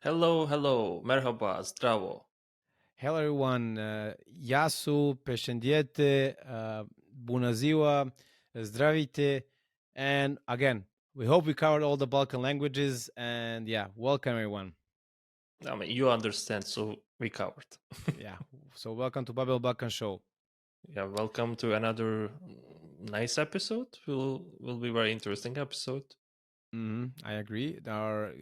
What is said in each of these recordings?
Hello, hello, merhaba, zdravo. Hello everyone, Yasu, Peshendjete, Bună ziua, Zdravite, and again, we hope we covered all the Balkan languages, and yeah, welcome everyone. I mean, you understand, so we covered. Yeah, so welcome to Babylon Balkan Show. Yeah, welcome to another nice episode. Will be very interesting episode. I agree.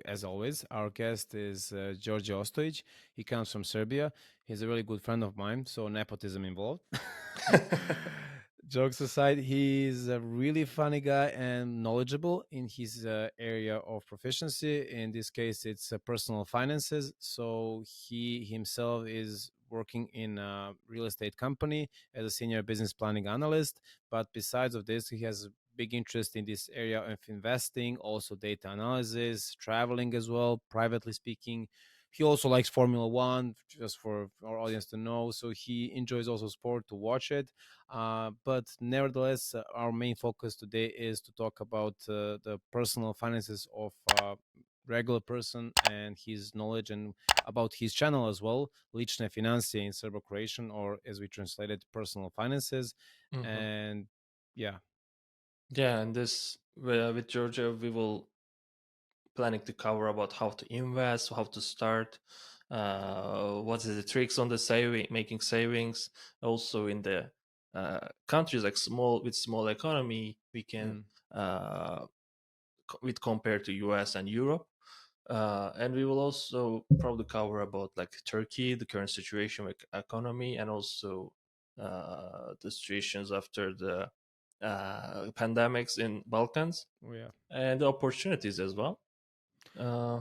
As always, our guest is Djordje Ostojic. He comes from Serbia. He's a really good friend of mine, so nepotism involved. Jokes aside, he's a really funny guy and knowledgeable in his area of proficiency. In this case, it's personal finances. So he himself is working in a real estate company as a senior business planning analyst. But besides of this, he has big interest in this area of investing, also data analysis, traveling as well, privately speaking. He also likes Formula One, just for our audience to know. So he enjoys also sport to watch it. But nevertheless, our main focus today is to talk about the personal finances of regular person and his knowledge and about his channel as well, Licne Finansije in Serbo-Croatian, or as we translated, personal finances. Mhm. And yeah, Yeah, and this with Georgia, we will planning to cover about how to invest, how to start, what is the tricks on the saving, making savings. Also, in the countries like small economy, we can mm, uh, with compared to US and Europe. And we will also probably cover about like Turkey, the current situation with economy, and also the situations after the pandemics in Balkans yeah, and the opportunities as well. Uh,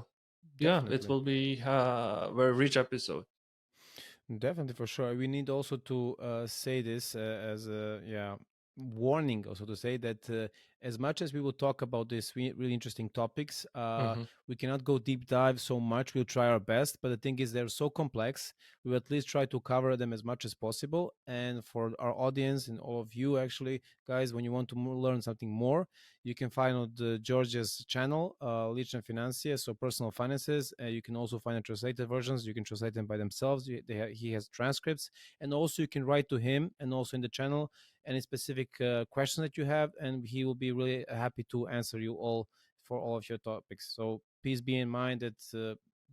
yeah, it definitely. will be a very rich episode. Definitely, for sure. We need also to say this as a warning, also to say that as much as we will talk about these really interesting topics, Hmm. we cannot go deep dive so much. We'll try our best, but the thing is, they're so complex. We will at least try to cover them as much as possible. And for our audience and all of you, actually, guys, when you want to learn something more, you can find on the George's channel, Lične Finansije, so personal finances. You can also find the translated versions. You can translate them by themselves. He has transcripts, and also you can write to him and also in the channel any specific question that you have, and he will be really happy to answer you all for all of your topics. So please be in mind that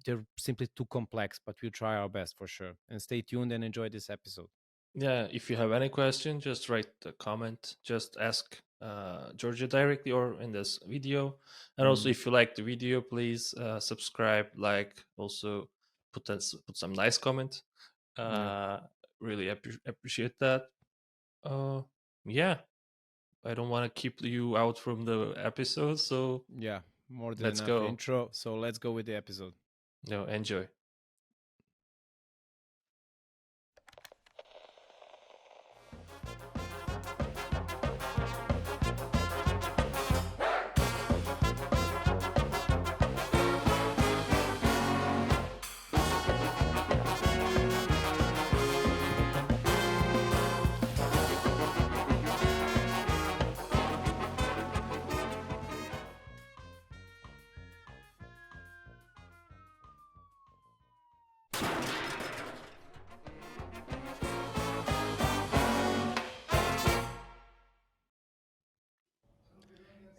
they're simply too complex, but we'll try our best for sure. And stay tuned and enjoy this episode. Yeah, if you have any question, just write a comment. Just ask Georgia directly or in this video. And also, Mm, if you like the video, please subscribe, like, also put some nice comment. yeah, Uh, really appreciate that. Uh, yeah, I don't want to keep you out from the episode, so yeah, more than let's enough go. intro. So let's go with the episode. No, enjoy.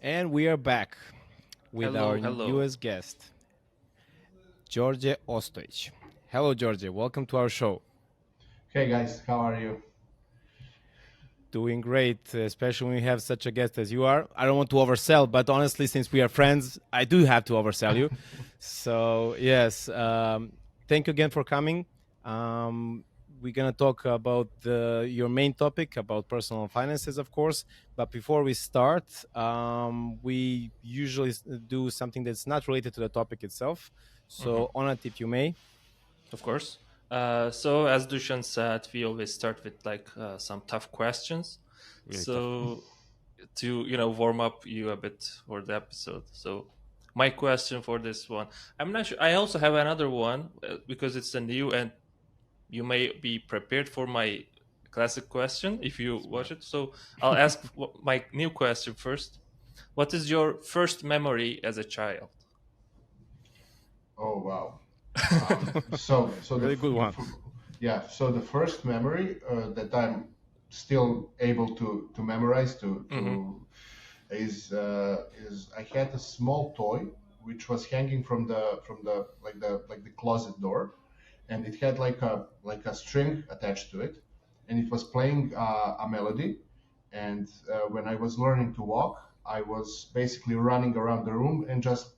And we are back with Hello, our hello. newest guest, Djordje Ostojic. Hello, Djordje. Welcome to our show. Hey guys, how are you? Doing great, especially when we have such a guest as you are. I don't want to oversell, but honestly, since we are friends, I do have to oversell you. So, yes, thank you again for coming. Um, we're going to talk about your main topic about personal finances, of course. But before we start, we usually do something that's not related to the topic itself. Mhm. So, on it, if you may. Of course. So as Dushan said, we always start with like some tough questions. Really tough. So to warm up you a bit for the episode. So my question for this one, I'm not sure. I also have another one because it's a new and you may be prepared for my classic question if you watch Smart. it. So I'll ask my new question first. What is your first memory as a child? Oh wow. So Really good one. Yeah. So the first memory that I'm still able to memorize is I had a small toy which was hanging from the closet door, and it had like a string attached to it, and it was playing a melody. And when I was learning to walk, I was basically running around the room and just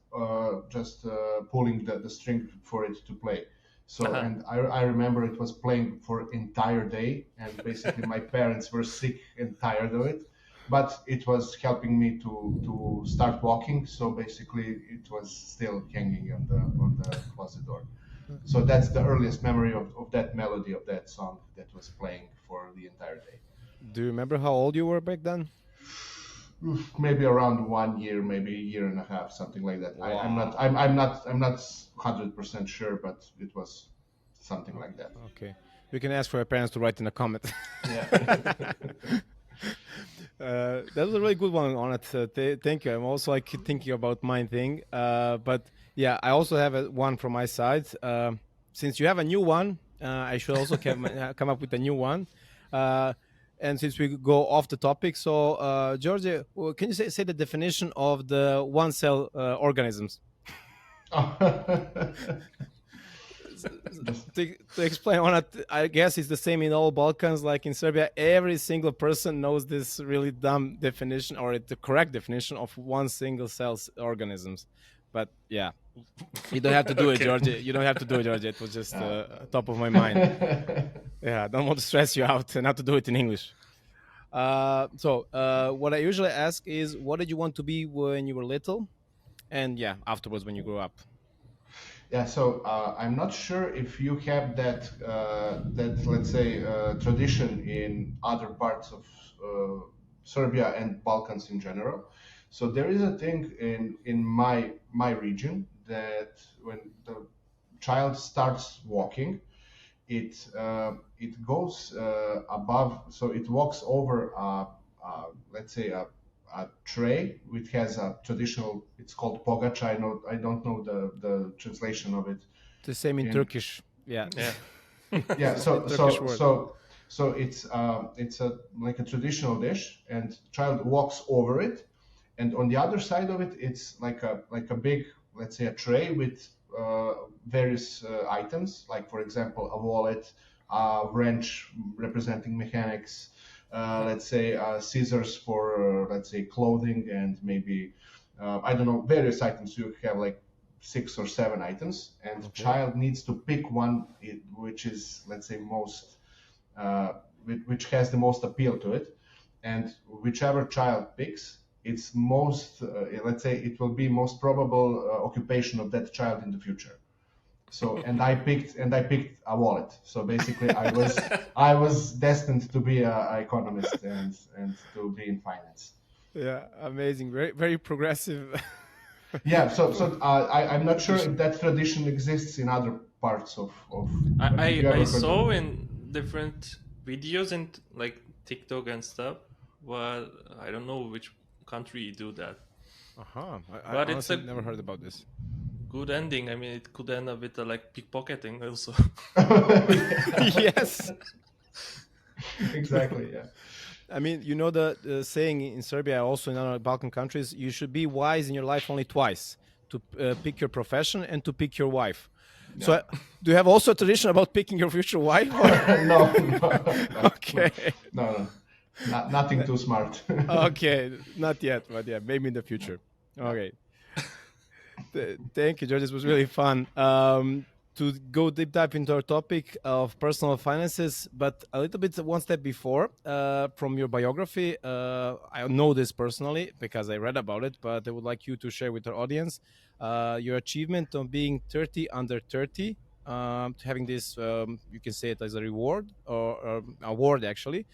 pulling the string for it to play. So, and I remember it was playing for entire day, and basically my parents were sick and tired of it, but it was helping me to start walking. So basically, it was still hanging on the closet door. So that's the earliest memory of that melody of that song that was playing for the entire day. Do you remember how old you were back then? Maybe around 1 year, maybe a year and a half, something like that. Wow. I'm not 100% sure, but it was something like that. Okay, you can ask for your parents to write in a comment. Yeah. That was a really good one on it. Thank you. I'm also like thinking about mine thing, but yeah, I also have one from my side. Since you have a new one, I should also come up with a new one. And since we go off the topic, so Djordje, can you say the definition of the one cell organisms? To explain on it, I guess it's the same in all Balkans. Like in Serbia, every single person knows this really dumb definition, or the correct definition of one single cell organisms. But yeah, you don't have to do it, Djordje. You don't have to do it, Djordje. It was just top of my mind. Yeah, I don't want to stress you out and have to do it in English. So what I usually ask is, what did you want to be when you were little? And yeah, afterwards when you grew up. Yeah, so I'm not sure if you have that let's say tradition in other parts of Serbia and Balkans in general. So there is a thing in my region that when the child starts walking, it goes above, so it walks over let's say a tray which has a traditional, it's called pogača. I don't know the translation of it. The same in Turkish. Yeah. Yeah. So it's like a traditional dish, and child walks over it, and on the other side of it, it's like a big, let's say, a tray with various items, like for example a wallet, a wrench representing mechanics, let's say scissors for let's say clothing, and maybe I don't know, various items. You have like 6 or 7 items, and the child needs to pick one which is, let's say, most which has the most appeal to it, and whichever child picks, it's most let's say it will be most probable occupation of that child in the future. So and I picked a wallet. So basically I was destined to be an economist and to be in finance. Yeah, amazing. Very, very progressive. Yeah, so I'm not sure if that tradition exists in other parts of I saw in different videos and like TikTok and stuff, but I don't know which country you do that. But it's never heard about this. Good ending. I mean, it could end up with like pickpocketing also. Yes. Exactly. Yeah. I mean, you know the saying in Serbia, also in other Balkan countries, you should be wise in your life only twice: to pick your profession and to pick your wife. Yeah. So, do you have also a tradition about picking your future wife? No. Okay. No. Nothing too smart. Okay, not yet, but yeah, maybe in the future. Okay. Thank you, George. This was really fun. To go deep dive into our topic of personal finances, but a little bit one step before, from your biography, I know this personally because I read about it, but I would like you to share with our audience your achievement on being 30 under 30, having this, you can say it as a reward or award actually.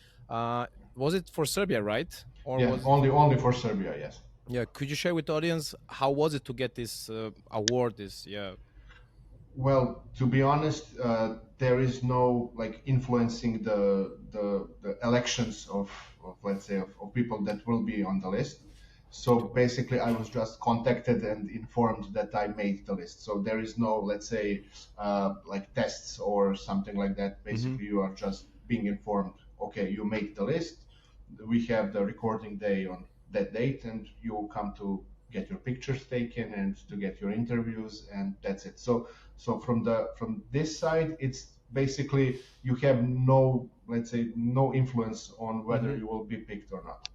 Was it for Serbia, right? Or yeah, was only for Serbia, yes. Yeah, could you share with the audience how was it to get this award? Well, to be honest, there is no like influencing the elections of let's say of people that will be on the list. So basically, I was just contacted and informed that I made the list. So there is no, let's say, like tests or something like that. Basically, you are just being informed, okay, you made the list. We have the recording day on that date, and you come to get your pictures taken and to get your interviews, and that's it. So from this side, it's basically you have no, let's say, no influence on whether you will be picked or not.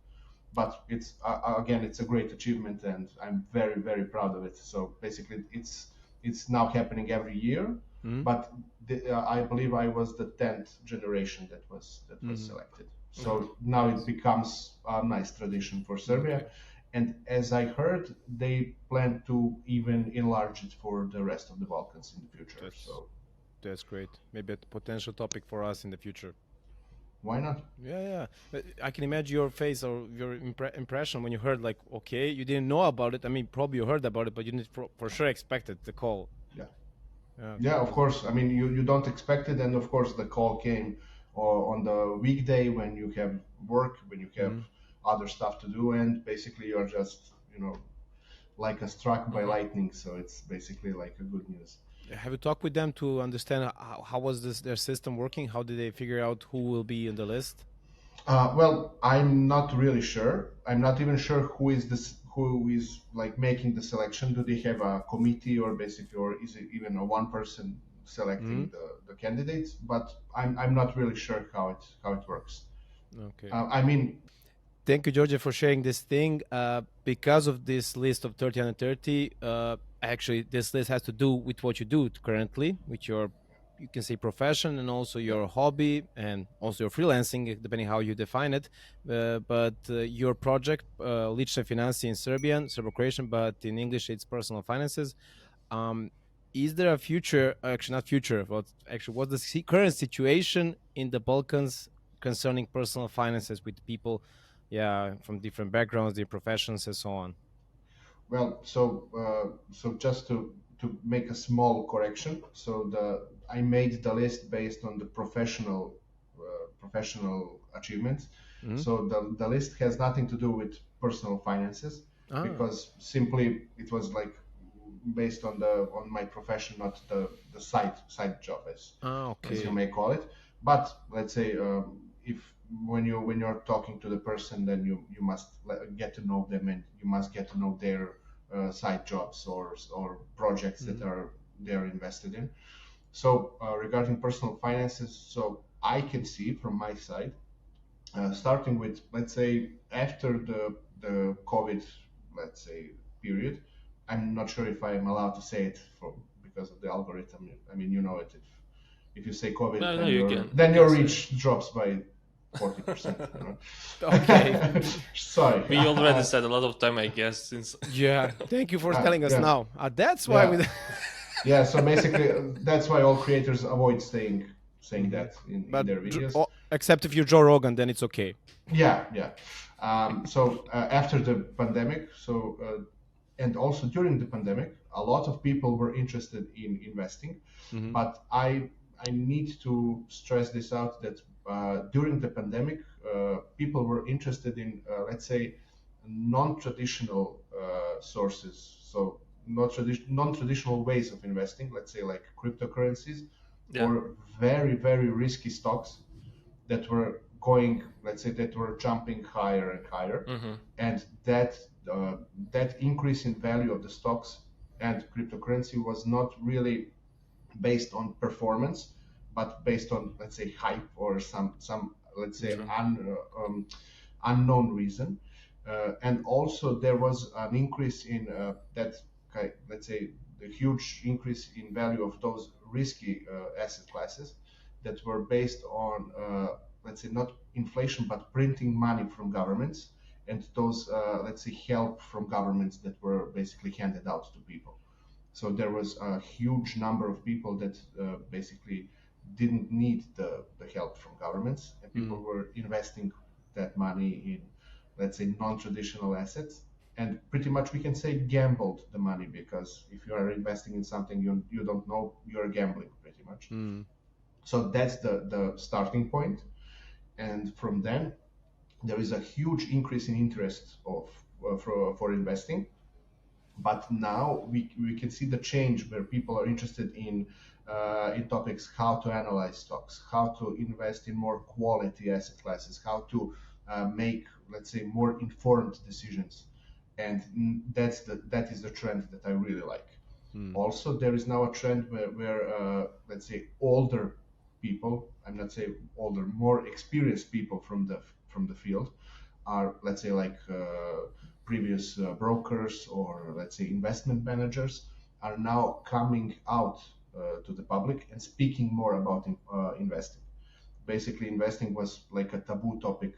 But it's again, it's a great achievement, and I'm very, very proud of it. So basically, it's now happening every year. But I believe I was the 10th generation that was selected. So now it becomes a nice tradition for Serbia. Okay. And as I heard, they plan to even enlarge it for the rest of the Balkans in the future. That's great. Maybe a potential topic for us in the future. Why not? Yeah. I can imagine your face or your impression when you heard, like, okay, you didn't know about it. I mean, probably you heard about it, but you didn't for sure expected the call. Yeah, of course. I mean, you don't expect it, and of course the call came on the weekday when you have work, when you have other stuff to do, and basically you're just, like a struck by lightning. So it's basically like a good news. Have you talked with them to understand how was their system working? How did they figure out who will be on the list? Well, I'm not really sure. I'm not even sure who is like making the selection. Do they have a committee or is it even a one person selecting the candidates? But I'm not really sure how it works. Okay. I mean, thank you, Djordje, for sharing this thing. Because of this list of 30 under 30, actually, this list has to do with what you do currently, with your, you can say, profession, and also your hobby, and also your freelancing, depending how you define it. But your project, Licne Finansije in Serbian, Serbo-Croatian, but in English it's personal finances. Is there a future, actually not future, but actually what's the current situation in the Balkans concerning personal finances with people from different backgrounds, their professions, and so on? Well, so just to make a small correction, I made the list based on the professional achievements. So the list has nothing to do with personal finances, because simply it was like based on my profession, not the side job, as you may call it. But let's say when you're talking to the person, then you must get to know them, and you must get to know their side jobs or projects that they're invested in. So regarding personal finances, so I can see from my side, starting with, let's say, after the COVID, let's say, period. I'm not sure if I'm allowed to say it because of the algorithm. I mean, you know it. If you say COVID, then your reach drops by 40%. Okay. Sorry. We already said a lot of time, I guess. Since thank you for telling us now. That's why we. Yeah. So basically, that's why all creators avoid saying that in their videos. Except if you're Joe Rogan, then it's okay. Yeah. So after the pandemic, and also during the pandemic, a lot of people were interested in investing, but I need to stress this out that during the pandemic, people were interested in, let's say, non-traditional sources, so non-traditional ways of investing, let's say like cryptocurrencies, or very, very risky stocks that were going, let's say, that were jumping higher and higher, and that increase in value of the stocks and cryptocurrency was not really based on performance, but based on, let's say, hype or some let's say unknown reason. And also there was an increase in let's say, the huge increase in value of those risky asset classes that were based on let's say, not inflation, but printing money from governments, and those let's say, help from governments that were basically handed out to people. So there was a huge number of people that basically didn't need the help from governments, and people were investing that money in, let's say, non-traditional assets, and pretty much we can say gambled the money, because if you are investing in something you don't know, you're gambling pretty much. So that's the starting point, and from then there is a huge increase in interest of for investing. But now we can see the change where people are interested in topics, how to analyze stocks, how to invest in more quality asset classes, how to make, let's say, more informed decisions. And that is the trend that I really like. Also, there is now a trend where let's say, older people, I'm not saying older, more experienced people from the field are, let's say, like previous brokers or, let's say, investment managers, are now coming out to the public and speaking more about investing. Basically, investing was like a taboo topic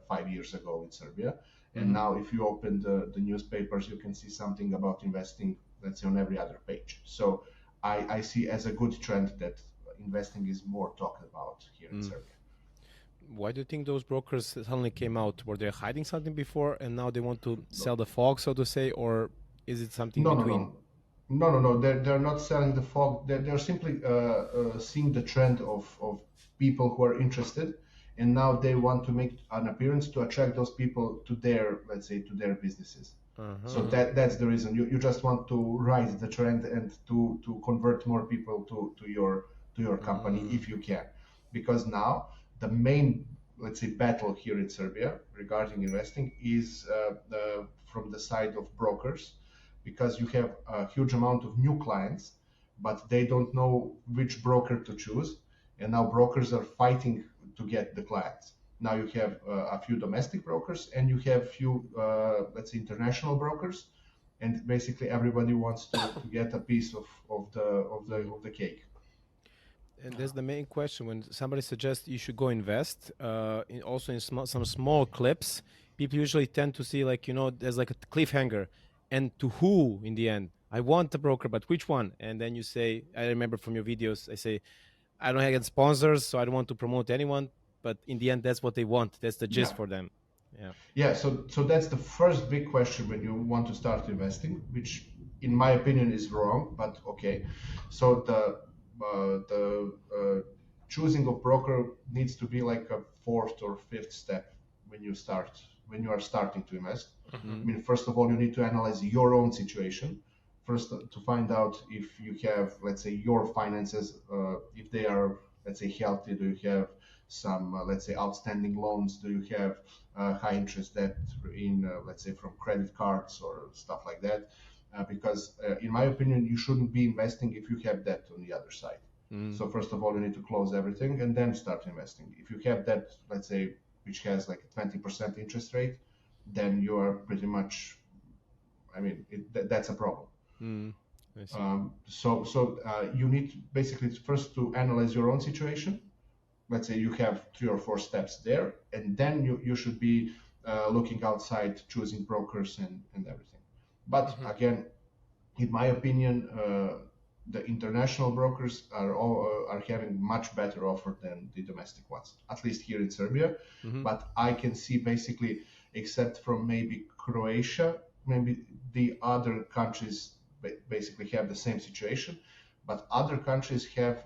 5 years ago in Serbia. And now if you open the newspapers, you can see something about investing, let's say, on every other page. So I see as a good trend that investing is more talked about here in Serbia. Why do you think those brokers suddenly came out? Were they hiding something before and now they want to sell the fog, so to say, or is it something between? No. They're not selling the fog. They're simply seeing the trend of people who are interested, and now they want to make an appearance to attract those people to their, let's say, to their businesses. So that's the reason. You just want to ride the trend and to convert more people to your company if you can, because now the main, let's say, battle here in Serbia regarding investing is from the side of brokers, because you have a huge amount of new clients, but they don't know which broker to choose, and now brokers are fighting to get the clients. Now you have a few domestic brokers and you have few, let's say, international brokers, and basically everybody wants to get a piece of the cake. And that's the main question. When somebody suggests you should go invest, also in some small clips, people usually tend to see, like, there's like a cliffhanger. And to who in the end? I want a broker, but which one? And then you say, I remember from your videos, I say, I don't have sponsors, so I don't want to promote anyone. But in the end, that's what they want. That's the gist for them. Yeah. So that's the first big question when you want to start investing, which in my opinion is wrong, but okay. So the choosing of broker needs to be like a fourth or fifth step when you are starting to invest. I mean, first of all, you need to analyze your own situation. First, to find out if you have, let's say, your finances, if they are, let's say, healthy. Do you have some, let's say, outstanding loans? Do you have high interest debt in, let's say, from credit cards or stuff like that? Because in my opinion, you shouldn't be investing if you have debt on the other side. So first of all, you need to close everything and then start investing. If you have debt, let's say, which has like a 20% interest rate, then you are pretty much, I mean, that's a problem. So you need basically first to analyze your own situation. Let's say you have 3 or 4 steps there, and then you should be looking outside, choosing brokers and everything. But again, in my opinion, the international brokers are having much better offer than the domestic ones, at least here in Serbia. But I can see basically, except from maybe Croatia, maybe the other countries basically have the same situation, but other countries have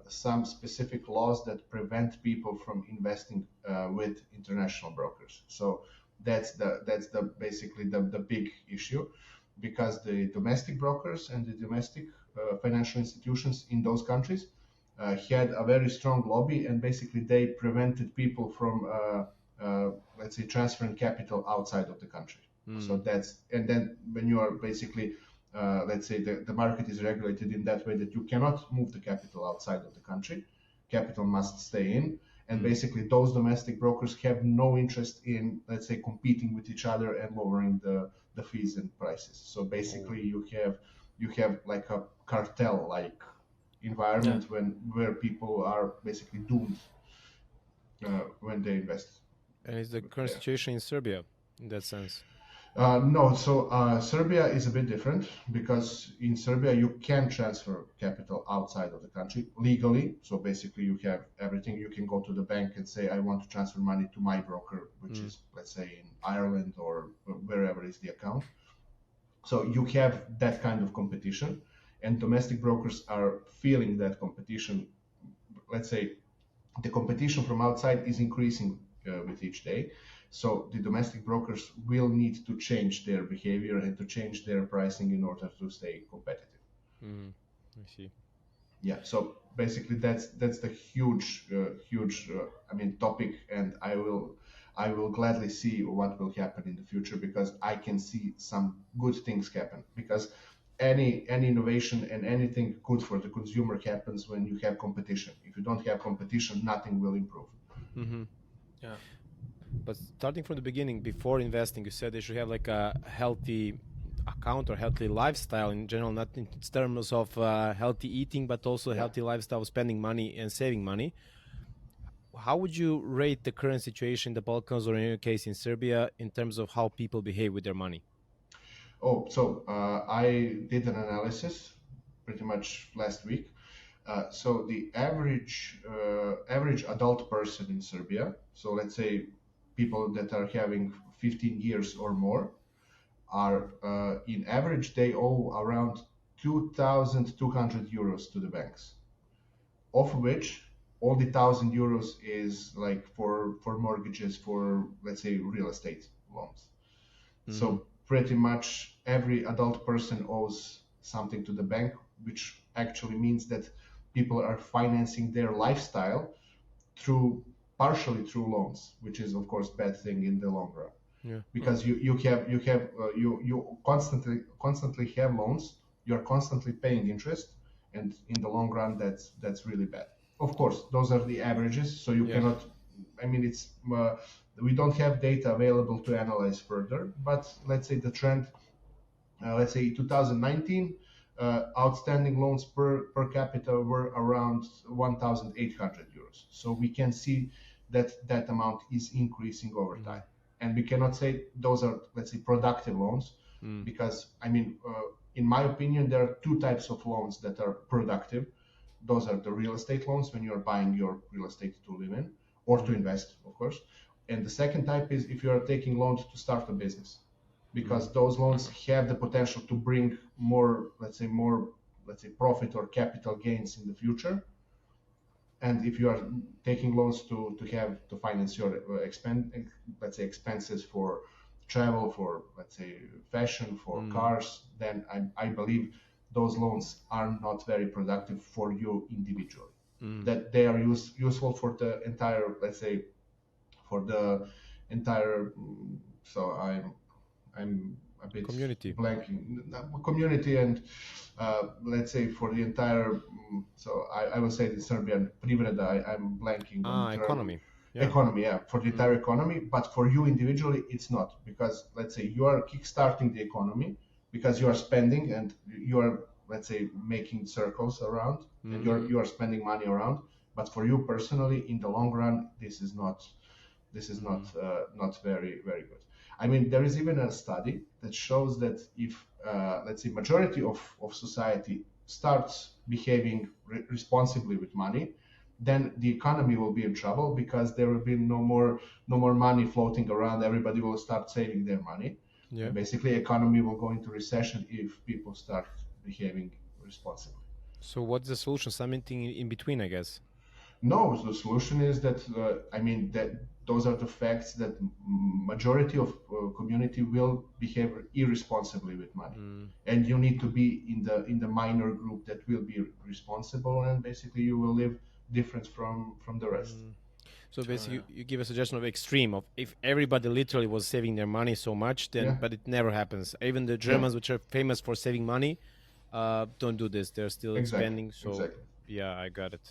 some specific laws that prevent people from investing with international brokers. So that's the basically the big issue, because the domestic brokers and the domestic financial institutions in those countries had a very strong lobby, and basically they prevented people from let's say, transferring capital outside of the country. So and then when you are basically let's say the market is regulated in that way that you cannot move the capital outside of the country. Capital must stay in. And basically those domestic brokers have no interest in, let's say, competing with each other and lowering the fees and prices. So basically you have like a cartel-like environment where people are basically doomed when they invest. And is the current situation in Serbia in that sense? No, so Serbia is a bit different, because in Serbia you can transfer capital outside of the country legally. So basically you have everything. You can go to the bank and say, I want to transfer money to my broker, which is, let's say, in Ireland or wherever is the account. So you have that kind of competition, and domestic brokers are feeling that competition. Let's say the competition from outside is increasing with each day. So the domestic brokers will need to change their behavior and to change their pricing in order to stay competitive. I see. Yeah, so basically that's the huge topic, and I will gladly see what will happen in the future, because I can see some good things happen, because any innovation and anything good for the consumer happens when you have competition. If you don't have competition, nothing will improve. Yeah. But starting from the beginning, before investing, you said they should have like a healthy account or healthy lifestyle in general, not in terms of healthy eating, but also healthy lifestyle of spending money and saving money. How would you rate the current situation in the Balkans, or in your case in Serbia, in terms of how people behave with their money? Oh, so I did an analysis pretty much last week. So the average adult person in Serbia, so let's say people that are having 15 years or more, are in average they owe around 2,200 euros to the banks, of which only 1,000 euros is like for mortgages, for let's say real estate loans. So pretty much every adult person owes something to the bank, which actually means that people are financing their lifestyle partially through loans, which is of course bad thing in the long run. Yeah. Because you constantly have loans, you are constantly paying interest, and in the long run that's really bad. Of course, those are the averages, so you cannot. I mean, it's we don't have data available to analyze further, but let's say the trend. Let's say 2019, outstanding loans per capita were around 1,800 euros. So we can see that amount is increasing over time. And we cannot say those are, let's say, productive loans, because, I mean, in my opinion, there are two types of loans that are productive. Those are the real estate loans, when you're buying your real estate to live in or to invest, of course. And the second type is if you are taking loans to start a business, because those loans have the potential to bring more profit or capital gains in the future. And if you are taking loans to finance your expenses for travel, for let's say fashion, for cars, then I believe those loans are not very productive for you individually. That they are useful for the entire, let's say, for the entire. So I'm a bit blanking community, and let's say for the entire. So I will say the Serbian privreda. I'm blanking on the term. Economy. Economy, for the entire economy, but for you individually, it's not, because let's say you are kickstarting the economy because you are spending and you are, let's say, making circles around, and you are spending money around. But for you personally, in the long run, this is not very good. I mean, there is even a study that shows that if, let's say, majority of society starts behaving responsibly with money, then the economy will be in trouble, because there will be no more money floating around. Everybody will start saving their money. Yeah. And basically, economy will go into recession if people start behaving responsibly. So what's the solution? Something in between, I guess. No, the solution is that that those are the facts, that majority of community will behave irresponsibly with money, and you need to be in the minor group that will be responsible, and basically you will live different from the rest. So basically, you give a suggestion of extreme of if everybody literally was saving their money so much, then but it never happens. Even the Germans, which are famous for saving money, don't do this. They're still expanding. So yeah, I got it.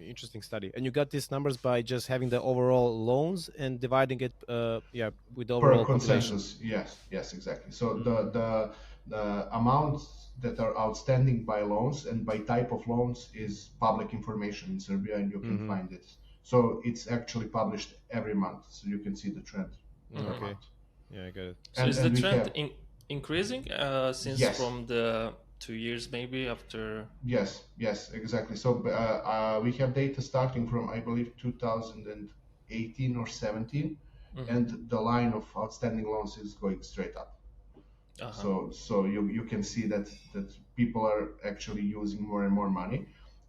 Interesting study. And you got these numbers by just having the overall loans and dividing it with the overall consensus population. Yes, exactly. So the amounts that are outstanding by loans and by type of loans is public information in Serbia, and you can find it. So it's actually published every month, so you can see the trend per month. Yeah, I got it. So is the trend increasing since from the 2 years maybe after? Yes, exactly. So we have data starting from, I believe, 2018 or 17, and the line of outstanding loans is going straight up. So you can see that people are actually using more and more money,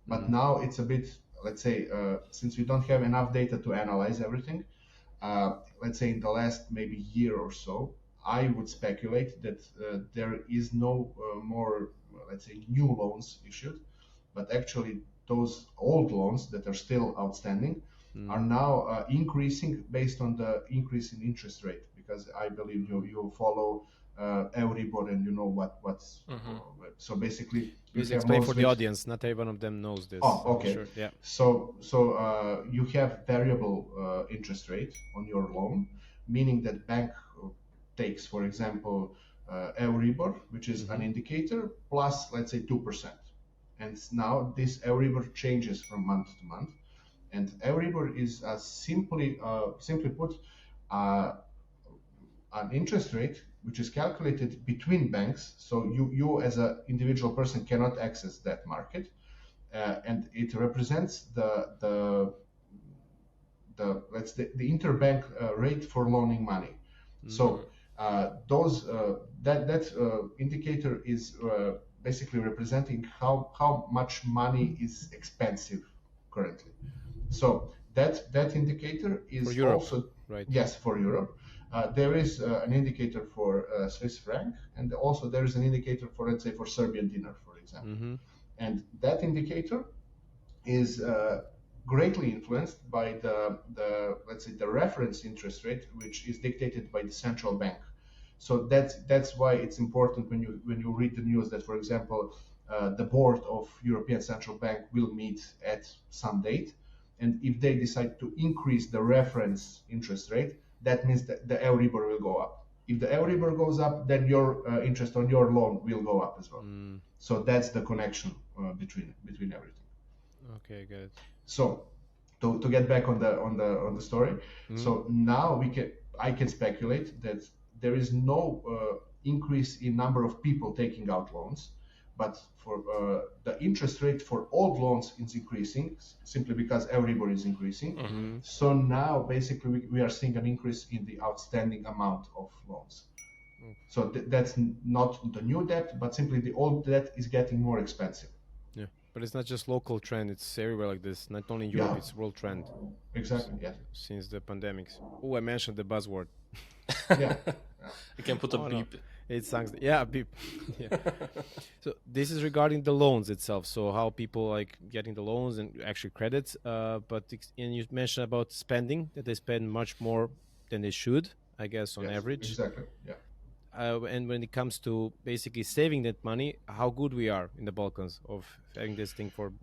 but now it's a bit, let's say, since we don't have enough data to analyze everything, let's say in the last maybe year or so, I would speculate that there is no more, let's say, new loans issued, but actually those old loans that are still outstanding are now increasing based on the increase in interest rate, because I believe you follow Euribor and you know what's so basically please explain for the audience, not every one of them knows this. Oh, okay. Sure. Yeah. So you have variable interest rate on your loan, meaning that bank takes, for example, Euribor, which is an indicator, plus let's say 2%. And now this Euribor changes from month to month, and Euribor is simply put an interest rate which is calculated between banks. So you as an individual person cannot access that market, and it represents the interbank rate for loaning money. So that indicator is basically representing how much money is expensive currently. So that indicator is for Europe, also right? Yes, for Europe. There is an indicator for Swiss franc, and also there is an indicator for, let's say, for Serbian dinar, for example. And that indicator is greatly influenced by the let's say the reference interest rate, which is dictated by the central bank. So that's why it's important when you read the news that, for example, the board of European Central Bank will meet at some date, and if they decide to increase the reference interest rate, that means that the Euribor will go up. If the Euribor goes up, then your interest on your loan will go up as well. So that's the connection between everything. Okay, good. So to get back on the story, so now I can speculate that there is no increase in number of people taking out loans, but for the interest rate for old loans is increasing simply because Euribor is increasing. So now basically we are seeing an increase in the outstanding amount of loans. So that's not the new debt, but simply the old debt is getting more expensive. Yeah, but it's not just local trend; it's everywhere like this. Not only in Europe, it's world trend. Exactly. Yeah. Since the pandemics. Oh, I mentioned the buzzword. Yeah. You can put a beep. No. It sounds, yeah, beep. Yeah. So this is regarding the loans itself. So how people like getting the loans and actually credits. And you mentioned about spending, that they spend much more than they should, I guess, on average. Exactly. Yeah. And when it comes to basically saving that money, how good we are in the Balkans of having this thing for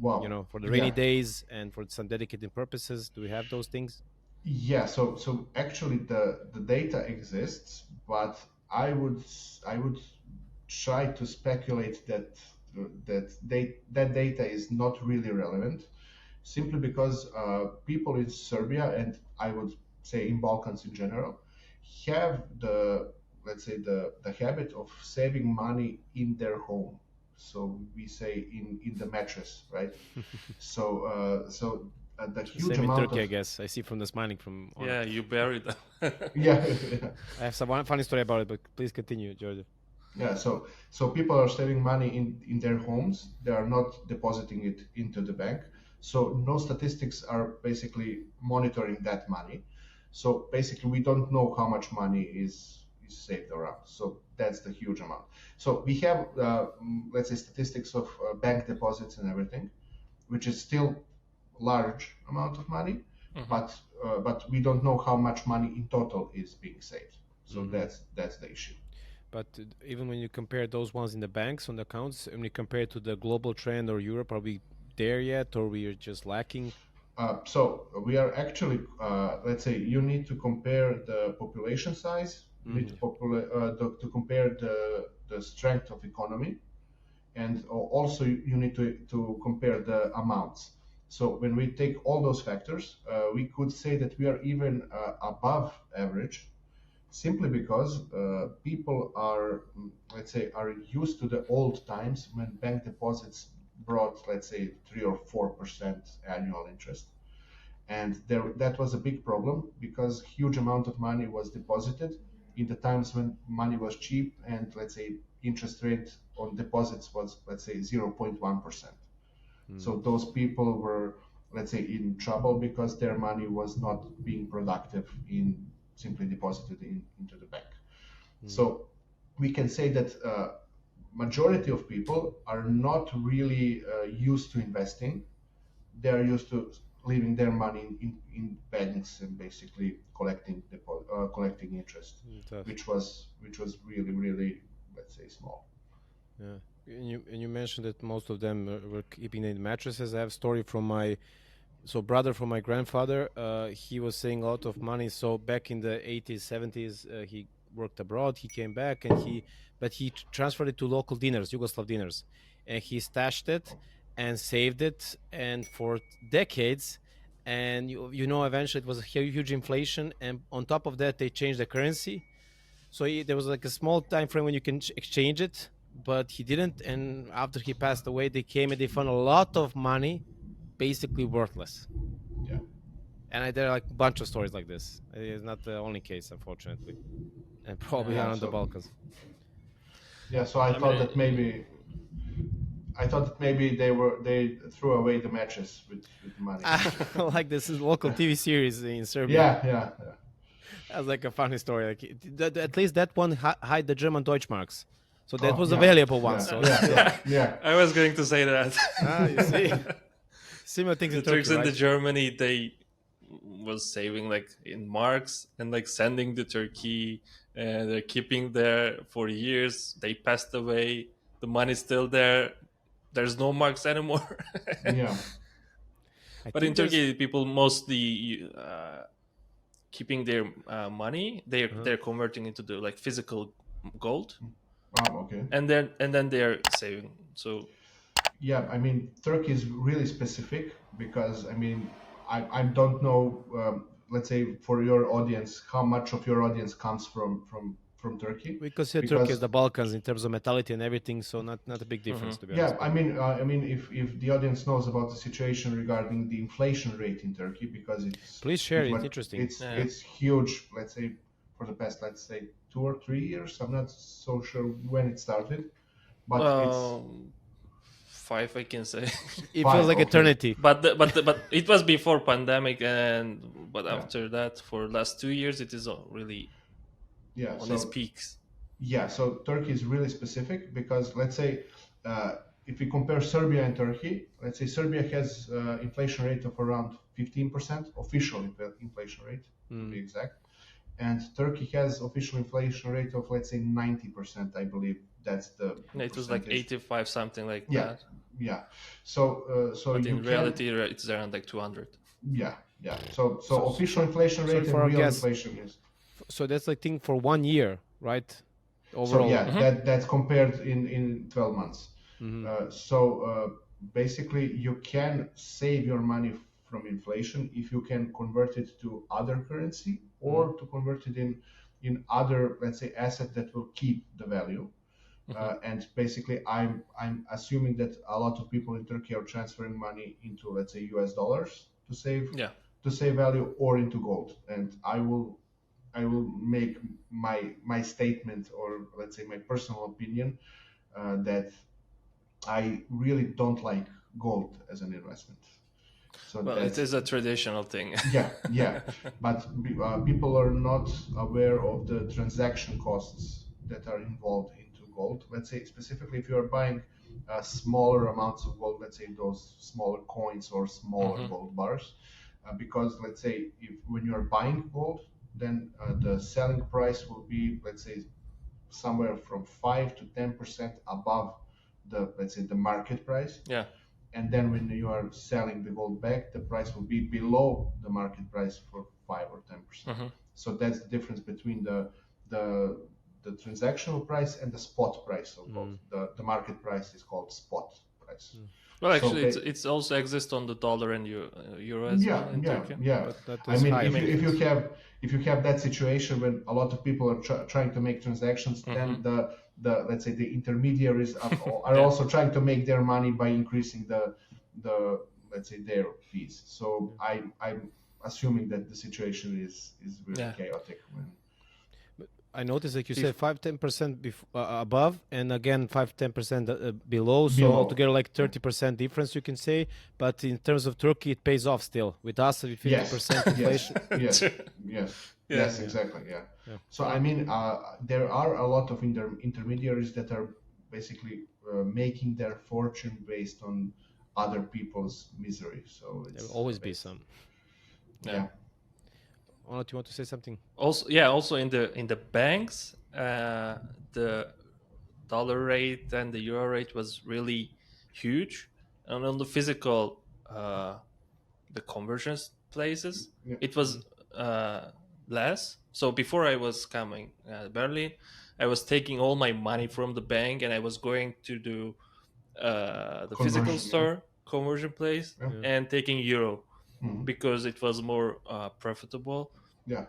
for the rainy days and for some dedicated purposes. Do we have those things? Yeah. So actually the data exists, but I would try to speculate that data is not really relevant, simply because people in Serbia, and I would say in Balkans in general, have the habit of saving money in their home. So we say in the mattress, right? So the huge same amount in Turkey, of, I guess. I see from the smiling from. Yeah, you buried them. yeah. I have some funny story about it, but please continue, Djordje. Yeah, so people are saving money in their homes. They are not depositing it into the bank. So no statistics are basically monitoring that money. So basically, we don't know how much money is saved around. So that's the huge amount. So we have, let's say, statistics of bank deposits and everything, which is still large amount of money, but we don't know how much money in total is being saved. So that's the issue. But even when you compare those ones in the banks on the accounts, when you compare it to the global trend or Europe, are we there yet, or we are just lacking? So we are actually, let's say, you need to compare the population size, you need to compare the strength of economy, and also you need to compare the amounts. So when we take all those factors, we could say that we are even above average, simply because people are, let's say, are used to the old times when bank deposits brought, let's say, 3 or 4% annual interest. And that was a big problem because huge amount of money was deposited in the times when money was cheap, and let's say interest rate on deposits was, let's say, 0.1%. So those people were let's say, in trouble because their money was not being productive in simply deposited into the bank. So we can say that majority of people are not really used to investing. They are used to leaving their money in banks and basically collecting interest, which was really, let's say, small. Yeah, and you mentioned that most of them were keeping in mattresses. I have a story from my brother from my grandfather. He was saving a lot of money. So back in the 80s, 70s, he worked abroad. He came back and he transferred it to local diners, Yugoslav diners, and he stashed it and saved it, and for decades. And eventually it was a huge inflation, and on top of that, they changed the currency. So there was like a small time frame when you can exchange it, but he didn't. And after he passed away, they came and they found a lot of money basically worthless. Yeah. And there are like a bunch of stories like this. It's not the only case, unfortunately, and probably around the Balkans. Yeah, so I thought that maybe they threw away the matches with the money. Like this is local TV series in Serbia. Yeah. That's like a funny story. Like at least that one hide the German Deutschmarks, so that was a valuable one. Yeah. I was going to say that. You see, similar things in Turkey, Turks in right? the Germany, they was saving like in marks and like sending to Turkey, and they're keeping there for years. They passed away. The money's still there. There's no marks anymore. Yeah. But in Turkey, people mostly keeping their money. They're converting into the like physical gold. Oh, okay. And then they're saving. So yeah, I mean, Turkey is really specific because I don't know. Let's say for your audience, how much of your audience comes from Turkey? We consider Turkey as the Balkans in terms of mentality and everything, so not a big difference to be honest. Yeah, if the audience knows about the situation regarding the inflation rate in Turkey, because please share it. It's interesting. It's huge. Let's say for the past 2 or 3 years. I'm not so sure when it started, but it's 5, I can say. It feels like eternity. But it was before pandemic, but after that, for last 2 years, it is really on its peaks. Yeah, so Turkey is really specific because let's say if we compare Serbia and Turkey, let's say Serbia has inflation rate of around 15%, official inflation rate to be exact, and Turkey has official inflation rate of let's say 90%, I believe. That's the it was like 85, something like that. Yeah. So but in reality, it's around like 200. Yeah. So official inflation rate and real inflation is. So that's like thing for 1 year, right? Overall. So that's compared in 12 months. Basically, you can save your money from inflation if you can convert it to other currency or to convert it in other, let's say, asset that will keep the value. And basically, I'm assuming that a lot of people in Turkey are transferring money into, let's say, US dollars to save value, or into gold. And I will make my statement, or let's say my personal opinion, that I really don't like gold as an investment. So it is a traditional thing. yeah. But people are not aware of the transaction costs that are involved into gold. Let's say specifically if you are buying smaller amounts of gold, let's say those smaller coins or smaller gold bars, because let's say when you are buying gold, then the selling price will be, let's say, somewhere from 5 to 10% above the market price. Yeah. And then when you are selling the gold back, the price will be below the market price for 5 or 10%. So that's the difference between the transactional price and the spot price of gold. The market price is called spot price. Well, actually, it's also exists on the dollar and euro as well in Turkey. Yeah. If you have that situation when a lot of people are trying to make transactions, then the let's say the intermediaries are also trying to make their money by increasing the let's say their fees. So I'm assuming that the situation is really chaotic. I noticed, like you said, 5-10% above, and again 5-10% below. So altogether, like 30% difference, you can say. But in terms of Turkey, it pays off still. With us, with 50% inflation. Yes, exactly. Yeah. So I mean, there are a lot of intermediaries that are basically making their fortune based on other people's misery. So there will always be some. Yeah. Onat, you want to say something? Also in the banks, the dollar rate and the euro rate was really huge, and on the physical, the conversions places, it was less. So before I was coming Berlin, I was taking all my money from the bank and I was going to do the physical store conversion place and taking euro because it was more profitable. Yeah.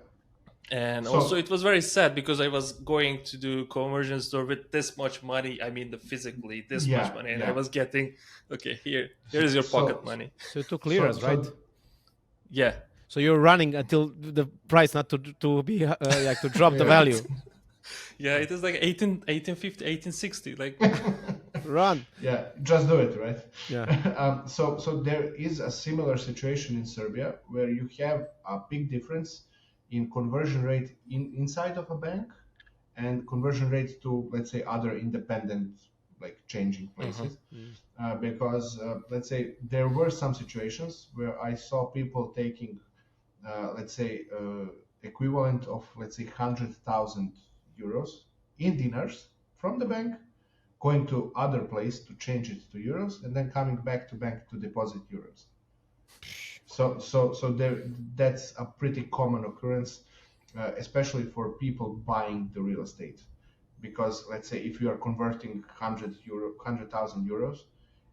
And also it was very sad because I was going to do conversion store with this much money. I mean, physically this much money, and I was getting, okay, here is your pocket money. So it took liras, right? Yeah. So you're running until the price not to be like to drop the value. Yeah, it is like 1850, 1860, like run. Yeah, just do it, right? Yeah. So there is a similar situation in Serbia where you have a big difference in conversion rate inside of a bank and conversion rate to, let's say, other independent, like, changing places. Because let's say there were some situations where I saw people taking, let's say, equivalent of, let's say, 100,000 euros in dinars from the bank, going to other place to change it to euros, and then coming back to bank to deposit euros. So there, that's a pretty common occurrence, especially for people buying the real estate, because let's say if you are converting 100,000 euros,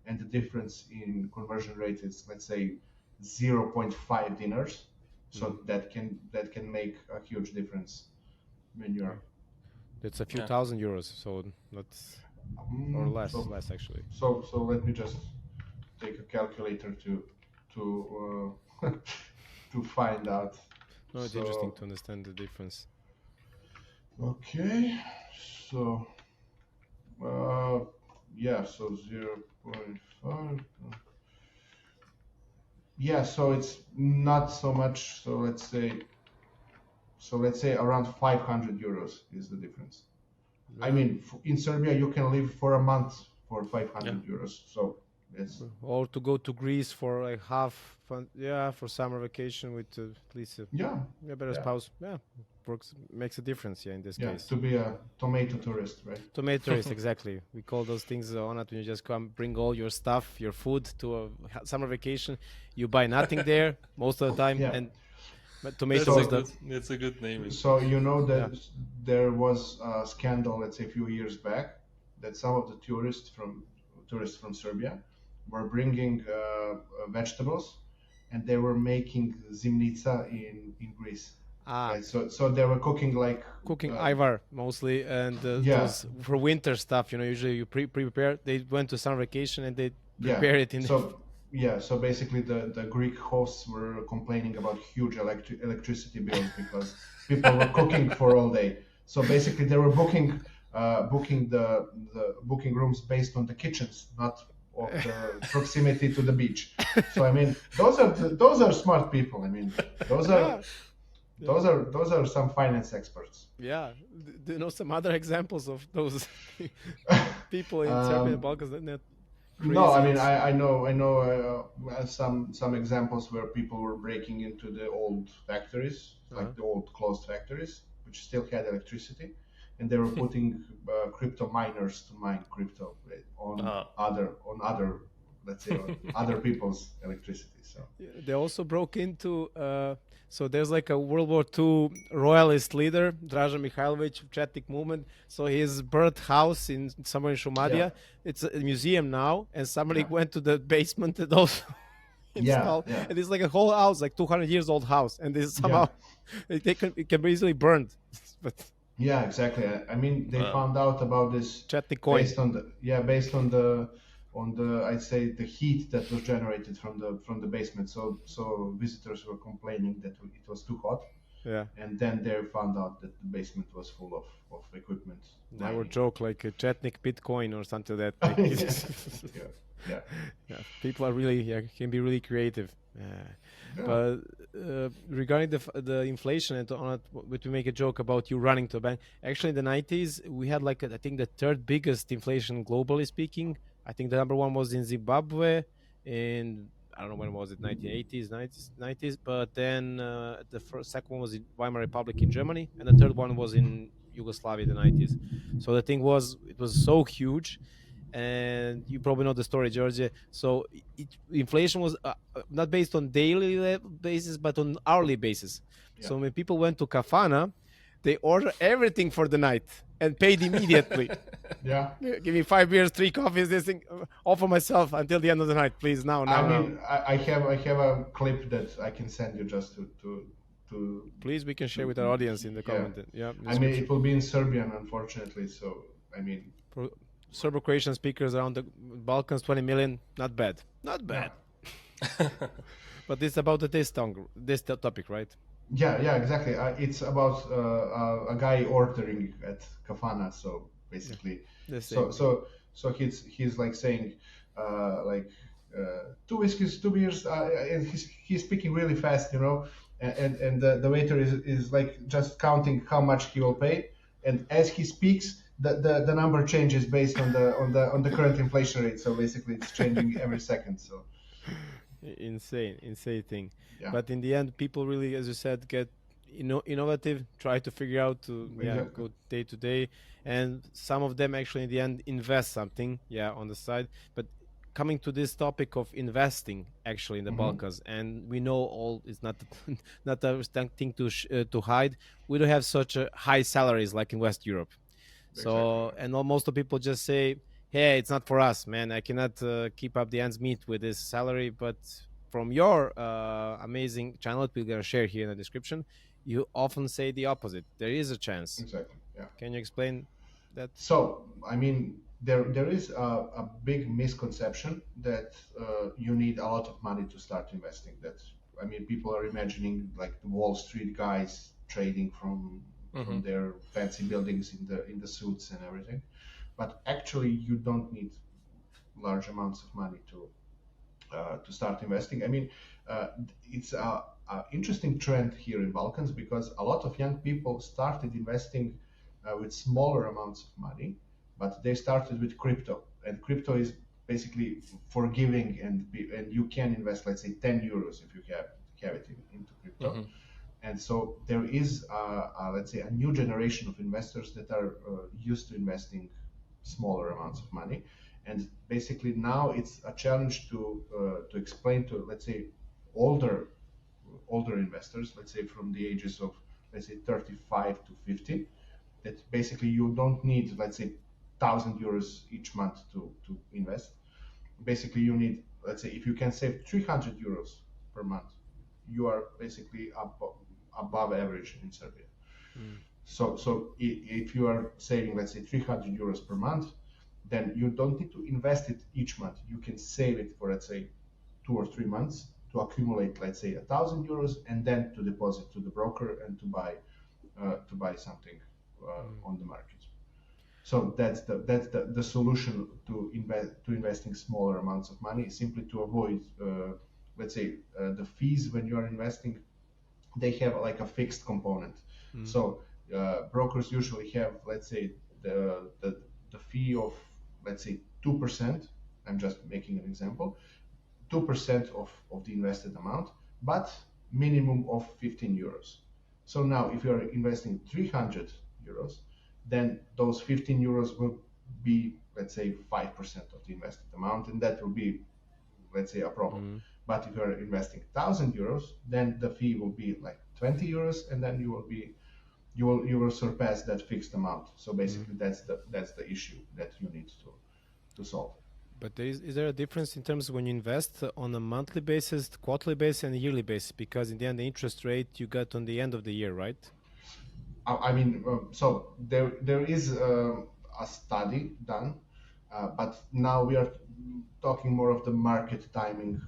and the difference in conversion rate is, let's say, 0.5 dinars, so that can make a huge difference when you're. It's a few thousand euros, so that's or less actually. So let me just take a calculator to to find out. No, it's interesting to understand the difference. Okay, so so 0.5. Yeah, so it's not so much. So let's say around 500 euros is the difference. I mean, in Serbia you can live for a month for 500 euros. So it's or to go to Greece for like half fun, for summer vacation with at least a better spouse. Yeah, makes a difference in this case. To be a tomato tourist, right? Tomato tourist, exactly. We call those things on it when you just come, bring all your stuff, your food to a summer vacation. You buy nothing there most of the time, and tomatoes. That's a good name. So you know that there was a scandal, let's say a few years back, that some of the tourists from Serbia were bringing vegetables, and they were making zimnica in Greece. Right? So they were cooking Ivar mostly, and those for winter stuff. Usually you prepare. They went to summer vacation and they prepare it in. So basically the Greek hosts were complaining about huge electricity bills because people were cooking for all day. So basically they were booking the booking rooms based on the kitchens, not of the proximity to the beach. So I mean, those are smart people. I mean, those are some finance experts. Yeah. Do you know some other examples of those people in Serbia and Balkans that? Crazy. No, I mean I know some examples where people were breaking into the old factories, like the old closed factories, which still had electricity, and they were putting crypto miners to mine crypto on other let's say on other people's electricity. So they also broke into. So there's like a World War II royalist leader, Draža Mihailović, Chetnik movement. So his birth house in somewhere in Šumadija, it's a museum now, and somebody went to the basement and also installed. And it's like a whole house, like 200 years old house, and this somehow it can be easily burned. But exactly. I mean, they found out about this Chetnik coin based on the I'd say the heat that was generated from the basement. So visitors were complaining that it was too hot. Yeah. And then they found out that the basement was full of equipment. They would joke like a Chetnik Bitcoin or something like that. Yeah. People are really can be really creative. But regarding the inflation and on it, we make a joke about you running to a bank. Actually, in the 90s, we had like I think the third biggest inflation globally speaking. I think the number one was in Zimbabwe, and I don't know when was it, 1980s, 90s. But then the second one was in Weimar Republic in Germany, and the third one was in Yugoslavia in the 90s. So the thing was, it was so huge. And you probably know the story, Djordje. So inflation was not based on daily basis, but on hourly basis. Yeah. So when people went to Kafana, they ordered everything for the night and paid immediately. Yeah. Give me 5 beers, 3 coffees, this thing, all for myself until the end of the night, please. Now. I have a clip that I can send you just to please, we can share with our audience in the comment. Yeah. I mean, it will be in Serbian, unfortunately. So, I mean, Serbo-Croatian speakers around the Balkans, 20 million, not bad. Not bad. No. But it's about this topic, right? Yeah, exactly. It's about a guy ordering at Kafana. So basically, so he's like saying, 2 whiskeys, 2 beers, and he's speaking really fast, and the waiter is like just counting how much he will pay, and as he speaks, the number changes based on the current inflation rate. So basically, it's changing every second. So insane thing. Yeah. But in the end, people really, as you said, get innovative, try to figure out to go day to day, and some of them actually in the end invest something on the side. But coming to this topic of investing actually in the Balkans, and we know all is not a thing to hide. We don't have such high salaries like in West Europe. So, and most of people just say, hey, it's not for us, man. I cannot keep up the ends meet with this salary. But from your amazing channel that we're going to share here in the description, you often say the opposite. There is a chance. Exactly, yeah. Can you explain that? So, I mean, there is a big misconception that you need a lot of money to start investing. People are imagining like the Wall Street guys trading from their fancy buildings in the suits and everything, but actually you don't need large amounts of money to start investing. I mean, it's a interesting trend here in Balkans because a lot of young people started investing with smaller amounts of money, but they started with crypto, and crypto is basically forgiving, and you can invest, let's say, 10 euros if you have it into crypto. And so there is, let's say, a new generation of investors that are used to investing smaller amounts of money. And basically now it's a challenge to explain to, let's say, older investors, let's say from the ages of, let's say, 35 to 50, that basically you don't need, let's say, 1,000 euros each month to invest. Basically you need, let's say, if you can save 300 euros per month, you are basically above average in Serbia. So if you are saving, let's say, 300 euros per month, then you don't need to invest it each month. You can save it for, let's say, 2 or 3 months to accumulate, let's say, 1,000 euros, and then to deposit to the broker and to buy something on the market. So that's the solution to investing smaller amounts of money, simply to avoid, let's say, the fees when you are investing. They have like a fixed component. So brokers usually have, let's say, the fee of, let's say, 2%. I'm just making an example, 2% of the invested amount, but minimum of 15 euros. So now if you're investing 300 euros, then those 15 euros will be, let's say, 5% of the invested amount, and that will be, let's say, a problem. But if you're investing 1,000 euros, then the fee will be like 20 euros, and then you will surpass that fixed amount. So basically, that's the issue that you need to solve. But is there a difference in terms of when you invest on a monthly basis, quarterly basis, and a yearly basis? Because in the end, the interest rate you got on the end of the year, right? I mean, so there is a study done, but now we are talking more of the market timing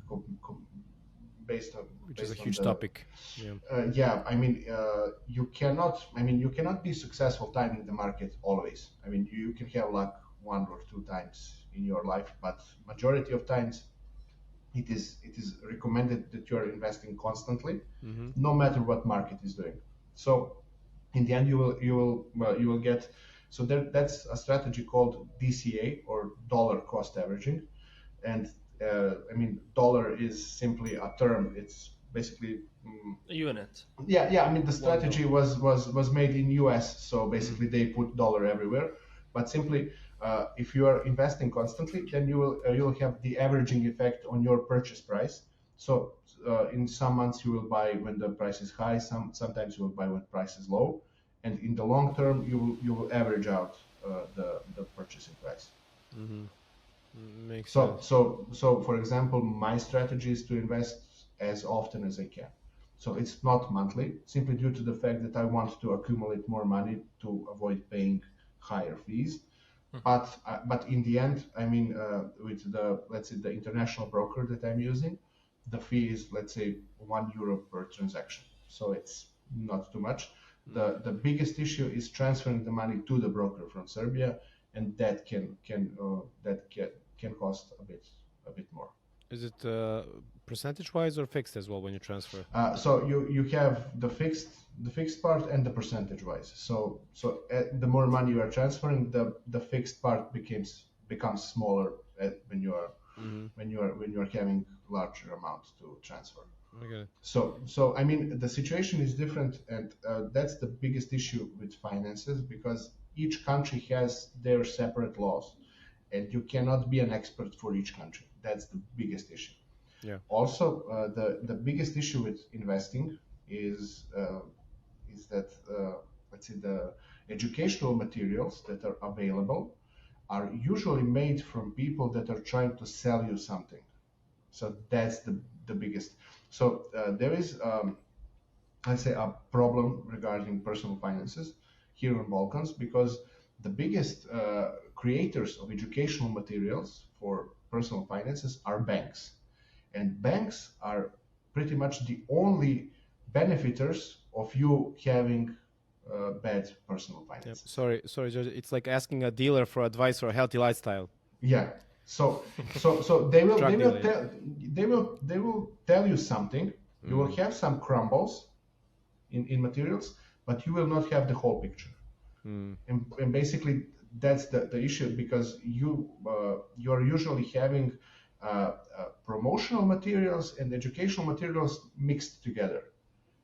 based on which is a huge topic. You cannot be successful timing the market always. I mean, you can have luck 1 or 2 times in your life, but majority of times it is recommended that you are investing constantly, no matter what market is doing. So in the end, you will get. So that's a strategy called DCA, or dollar cost averaging, and dollar is simply a term. It's basically a unit. Yeah. I mean, the strategy was made in US, so basically they put dollar everywhere. But simply, if you are investing constantly, then you'll have the averaging effect on your purchase price. So in some months you will buy when the price is high. Sometimes you will buy when the price is low, and in the long term you will average out the purchasing price. Makes sense. So for example, my strategy is to invest as often as I can. So it's not monthly, simply due to the fact that I want to accumulate more money to avoid paying higher fees. But in the end, I mean, with let's say the international broker that I'm using, the fee is, let's say, €1 per transaction. So it's not too much. The biggest issue is transferring the money to the broker from Serbia, and that can cost a bit more. Is it percentage-wise or fixed as well when you transfer? So you have the fixed part and the percentage-wise. So the more money you are transferring, the fixed part becomes smaller when you are having larger amounts to transfer. Okay. So I mean, the situation is different, and that's the biggest issue with finances, because each country has their separate laws, and you cannot be an expert for each country. That's the biggest issue. Yeah. Also, the biggest issue with investing is that let's say the educational materials that are available are usually made from people that are trying to sell you something. So that's the biggest. So there is, let's say, a problem regarding personal finances here in Balkans, because the biggest creators of educational materials for personal finances are banks. And banks are pretty much the only benefiters of you having bad personal finances. Sorry, Djordje. It's like asking a dealer for advice for a healthy lifestyle. Yeah. So they will tell you something. You will have some crumbles in materials, but you will not have the whole picture. And basically that's the issue, because you are usually having promotional materials and educational materials mixed together.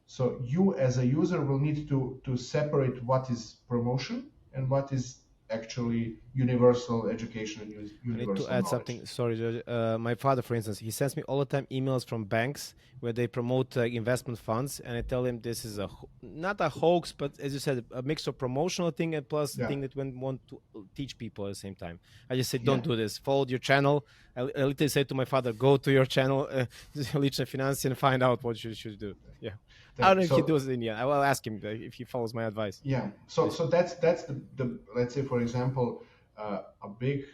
So you as a user will need to separate what is promotion and what is actually universal education and universal I need to add knowledge. something. Sorry, Djordje. My father, for instance, he sends me all the time emails from banks where they promote investment funds, and I tell him this is not a hoax, but as you said, a mix of promotional thing and plus thing that we want to teach people at the same time. I just say, don't do this. Follow your channel. I literally say to my father, go to your channel, Licne Finansije, and find out what you should do. Yeah. I don't know if he does it in the end. I will ask him if he follows my advice. Yeah. So that's the let's say, for example, a big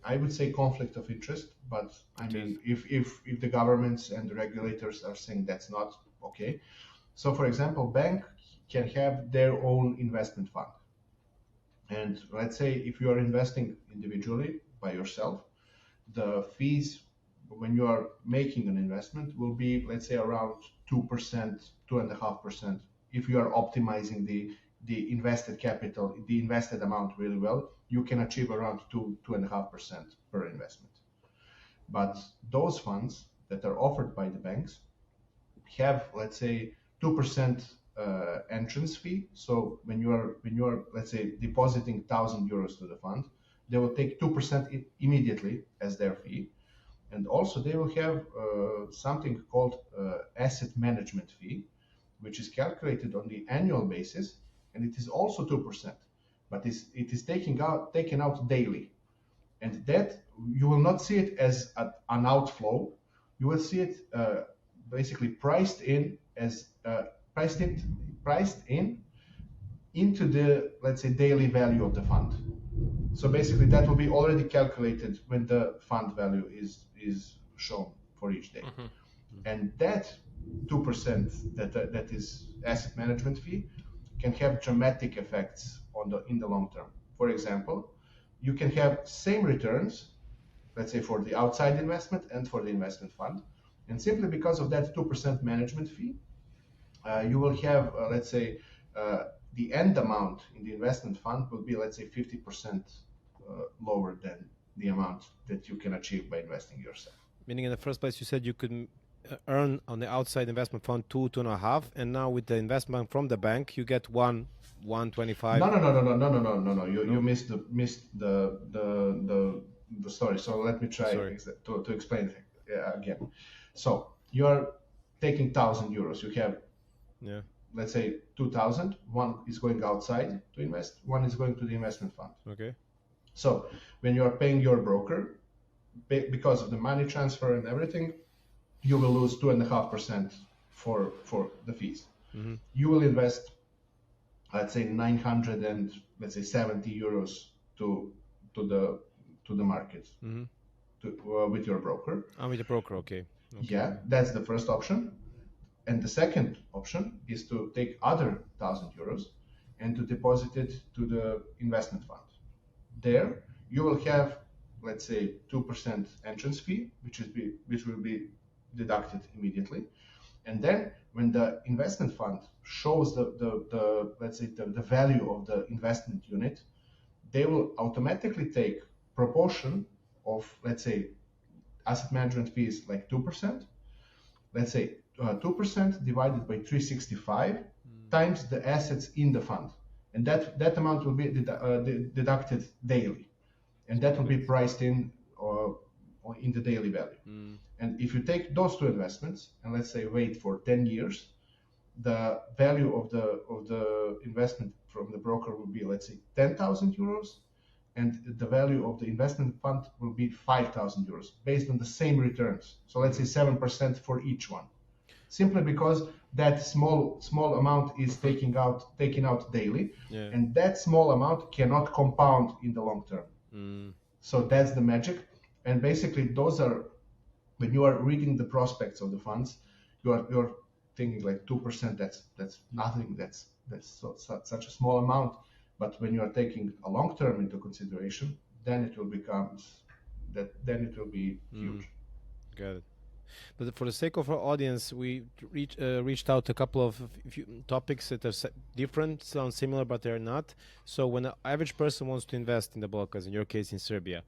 I would say conflict of interest. But I mean, if the governments and the regulators are saying that's not okay. So for example, bank can have their own investment fund. And let's say if you are investing individually by yourself, the fees when you are making an investment will be, let's say, around 2%, 2.5%. If you are optimizing the invested capital, the invested amount really well, you can achieve around 2.5% per investment. But those funds that are offered by the banks have, let's say, 2% entrance fee. So when you are, let's say, depositing €1,000 to the fund, they will take 2% immediately as their fee. And also they will have something called asset management fee, which is calculated on the annual basis, and it is also 2%, but it is taken out daily. And that you will not see it as an outflow. You will see it basically priced in into the, let's say, daily value of the fund. So basically that will be already calculated when the fund value is shown for each day. And that 2% that is asset management fee can have dramatic effects in the long term. For example, you can have same returns, let's say for the outside investment and for the investment fund, and simply because of that 2% management fee, you will have, let's say, the end amount in the investment fund will be, let's say, 50% lower than the amount that you can achieve by investing yourself. Meaning, in the first place, you said you could earn on the outside investment fund 2.5, and now with the investment from the bank, you get 1.25. No. You missed the story. So let me try to explain it again. So you are taking €1,000. You have, let's say, 2,000. One is going outside to invest. One is going to the investment fund. Okay. So when you are paying your broker, because of the money transfer and everything, you will lose 2.5% for the fees. Mm-hmm. You will invest, let's say, €970 to the market, mm-hmm. With your broker. With the broker, okay. Yeah, that's the first option. And the second option is to take other €1,000 and to deposit it to the investment fund. There you will have, let's say, 2% entrance fee, which will be deducted immediately. And then when the investment fund shows the let's say the value of the investment unit, they will automatically take proportion of, let's say, asset management fees like 2%. Let's say 2% divided by 365 times the assets in the fund. And that amount will be deducted daily. And that will be priced in the daily value. And if you take those two investments and let's say wait for 10 years, the value of the investment from the broker will be, let's say, €10,000, and the value of the investment fund will be €5,000 based on the same returns. So let's say 7% for each one, simply because that small amount is taken out daily, and that small amount cannot compound in the long term. So that's the magic. And basically, those are, when you are reading the prospects of the funds, you're thinking like 2%. That's nothing. That's such a small amount. But when you are taking a long term into consideration, then it will be huge. Got it. But for the sake of our audience, we reached out a couple of topics that are different, sound similar, but they're not. So when an average person wants to invest in the Balkans, in your case in Serbia,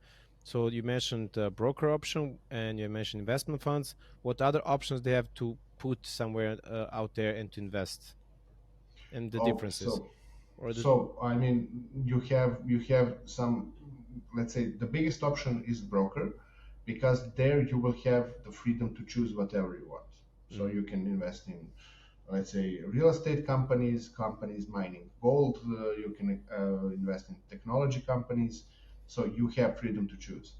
so you mentioned broker option and you mentioned investment funds. What other options they have to put somewhere out there and to invest, and the differences? So I mean, you have some, let's say, the biggest option is broker, because there you will have the freedom to choose whatever you want. So you can invest in, let's say, real estate companies mining gold. You can invest in technology companies. So you have freedom to choose.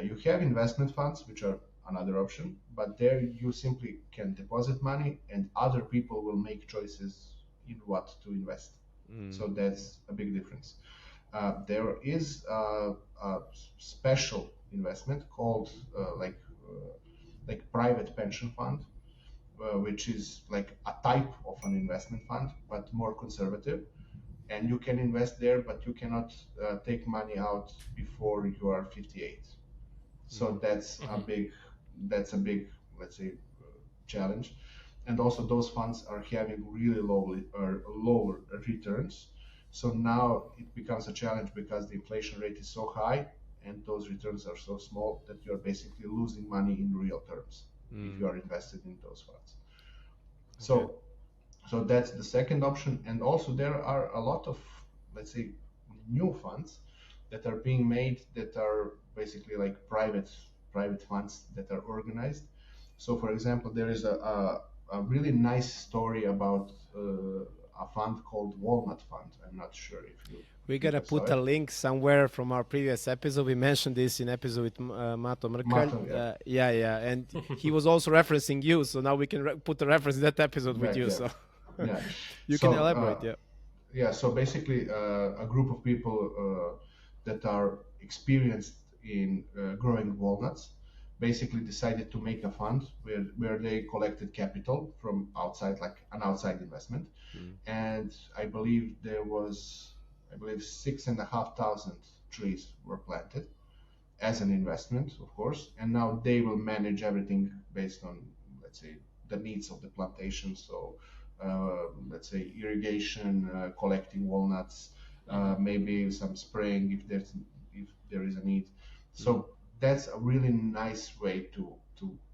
You have investment funds, which are another option, but there you simply can deposit money and other people will make choices in what to invest. So that's a big difference. There is a special investment called like private pension fund, which is like a type of an investment fund, but more conservative. And you can invest there, but you cannot take money out before you are 58. So that's a big, let's say, challenge. And also those funds are having really lower returns. So now it becomes a challenge because the inflation rate is so high and those returns are so small that you are basically losing money in real terms if you are invested in those funds. So that's the second option. And also there are a lot of, let's say, new funds that are being made that are basically like private funds that are organized. So for example, there is a really nice story about a fund called Walnut Fund. I'm not sure if you... We're going to put a link somewhere from our previous episode. We mentioned this in episode with Mato Mrkal. Yeah. And he was also referencing you. So now we can put the reference in that episode with you. So you can elaborate. So basically a group of people that are experienced in growing walnuts, basically decided to make a fund where they collected capital from outside, like an outside investment. And I believe there was, 6,500 trees were planted as an investment, of course, and now they will manage everything based on, let's say, the needs of the plantation. So let's say irrigation, collecting walnuts, maybe some spraying if there is a need. So that's a really nice way to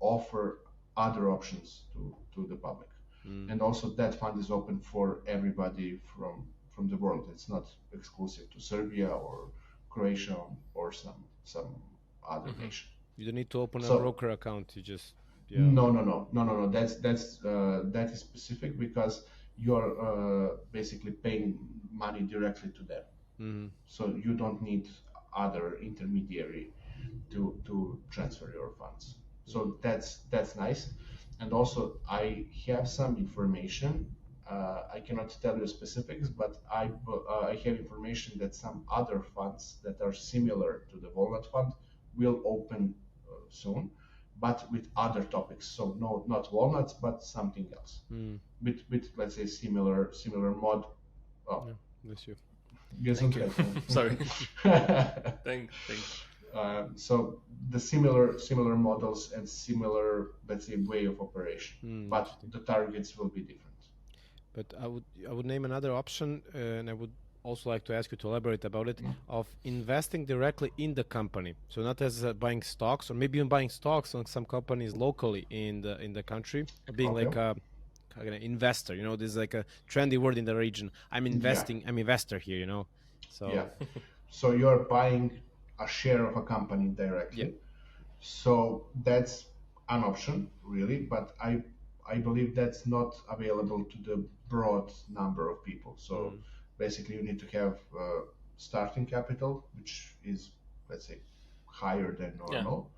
offer other options to the public. And also that fund is open for everybody from the world. It's not exclusive to Serbia or Croatia or some other nation. You don't need to open a broker account. You just No. That is specific because you're basically paying money directly to them. So you don't need other intermediary to transfer your funds. So that's nice. And also I have some information. I cannot tell you specifics, but I have information that some other funds that are similar to the Walnut Fund will open soon, but with other topics. So not walnuts, but something else. With let's say similar mod. Oh, bless you. Thank you. Sorry. Thanks. So the similar models and similar, let's say, way of operation, but the targets will be different. But I would name another option, and I would also like to ask you to elaborate about it, of investing directly in the company. So not as buying stocks, or maybe even buying stocks on some companies locally in the country, or being like an investor. You know, this is like a trendy word in the region. I'm investing. I'm investor here. You know, so so you're buying a share of a company directly. So that's an option, really, but I believe that's not available to the broad number of people. So basically you need to have starting capital, which is, let's say, higher than normal.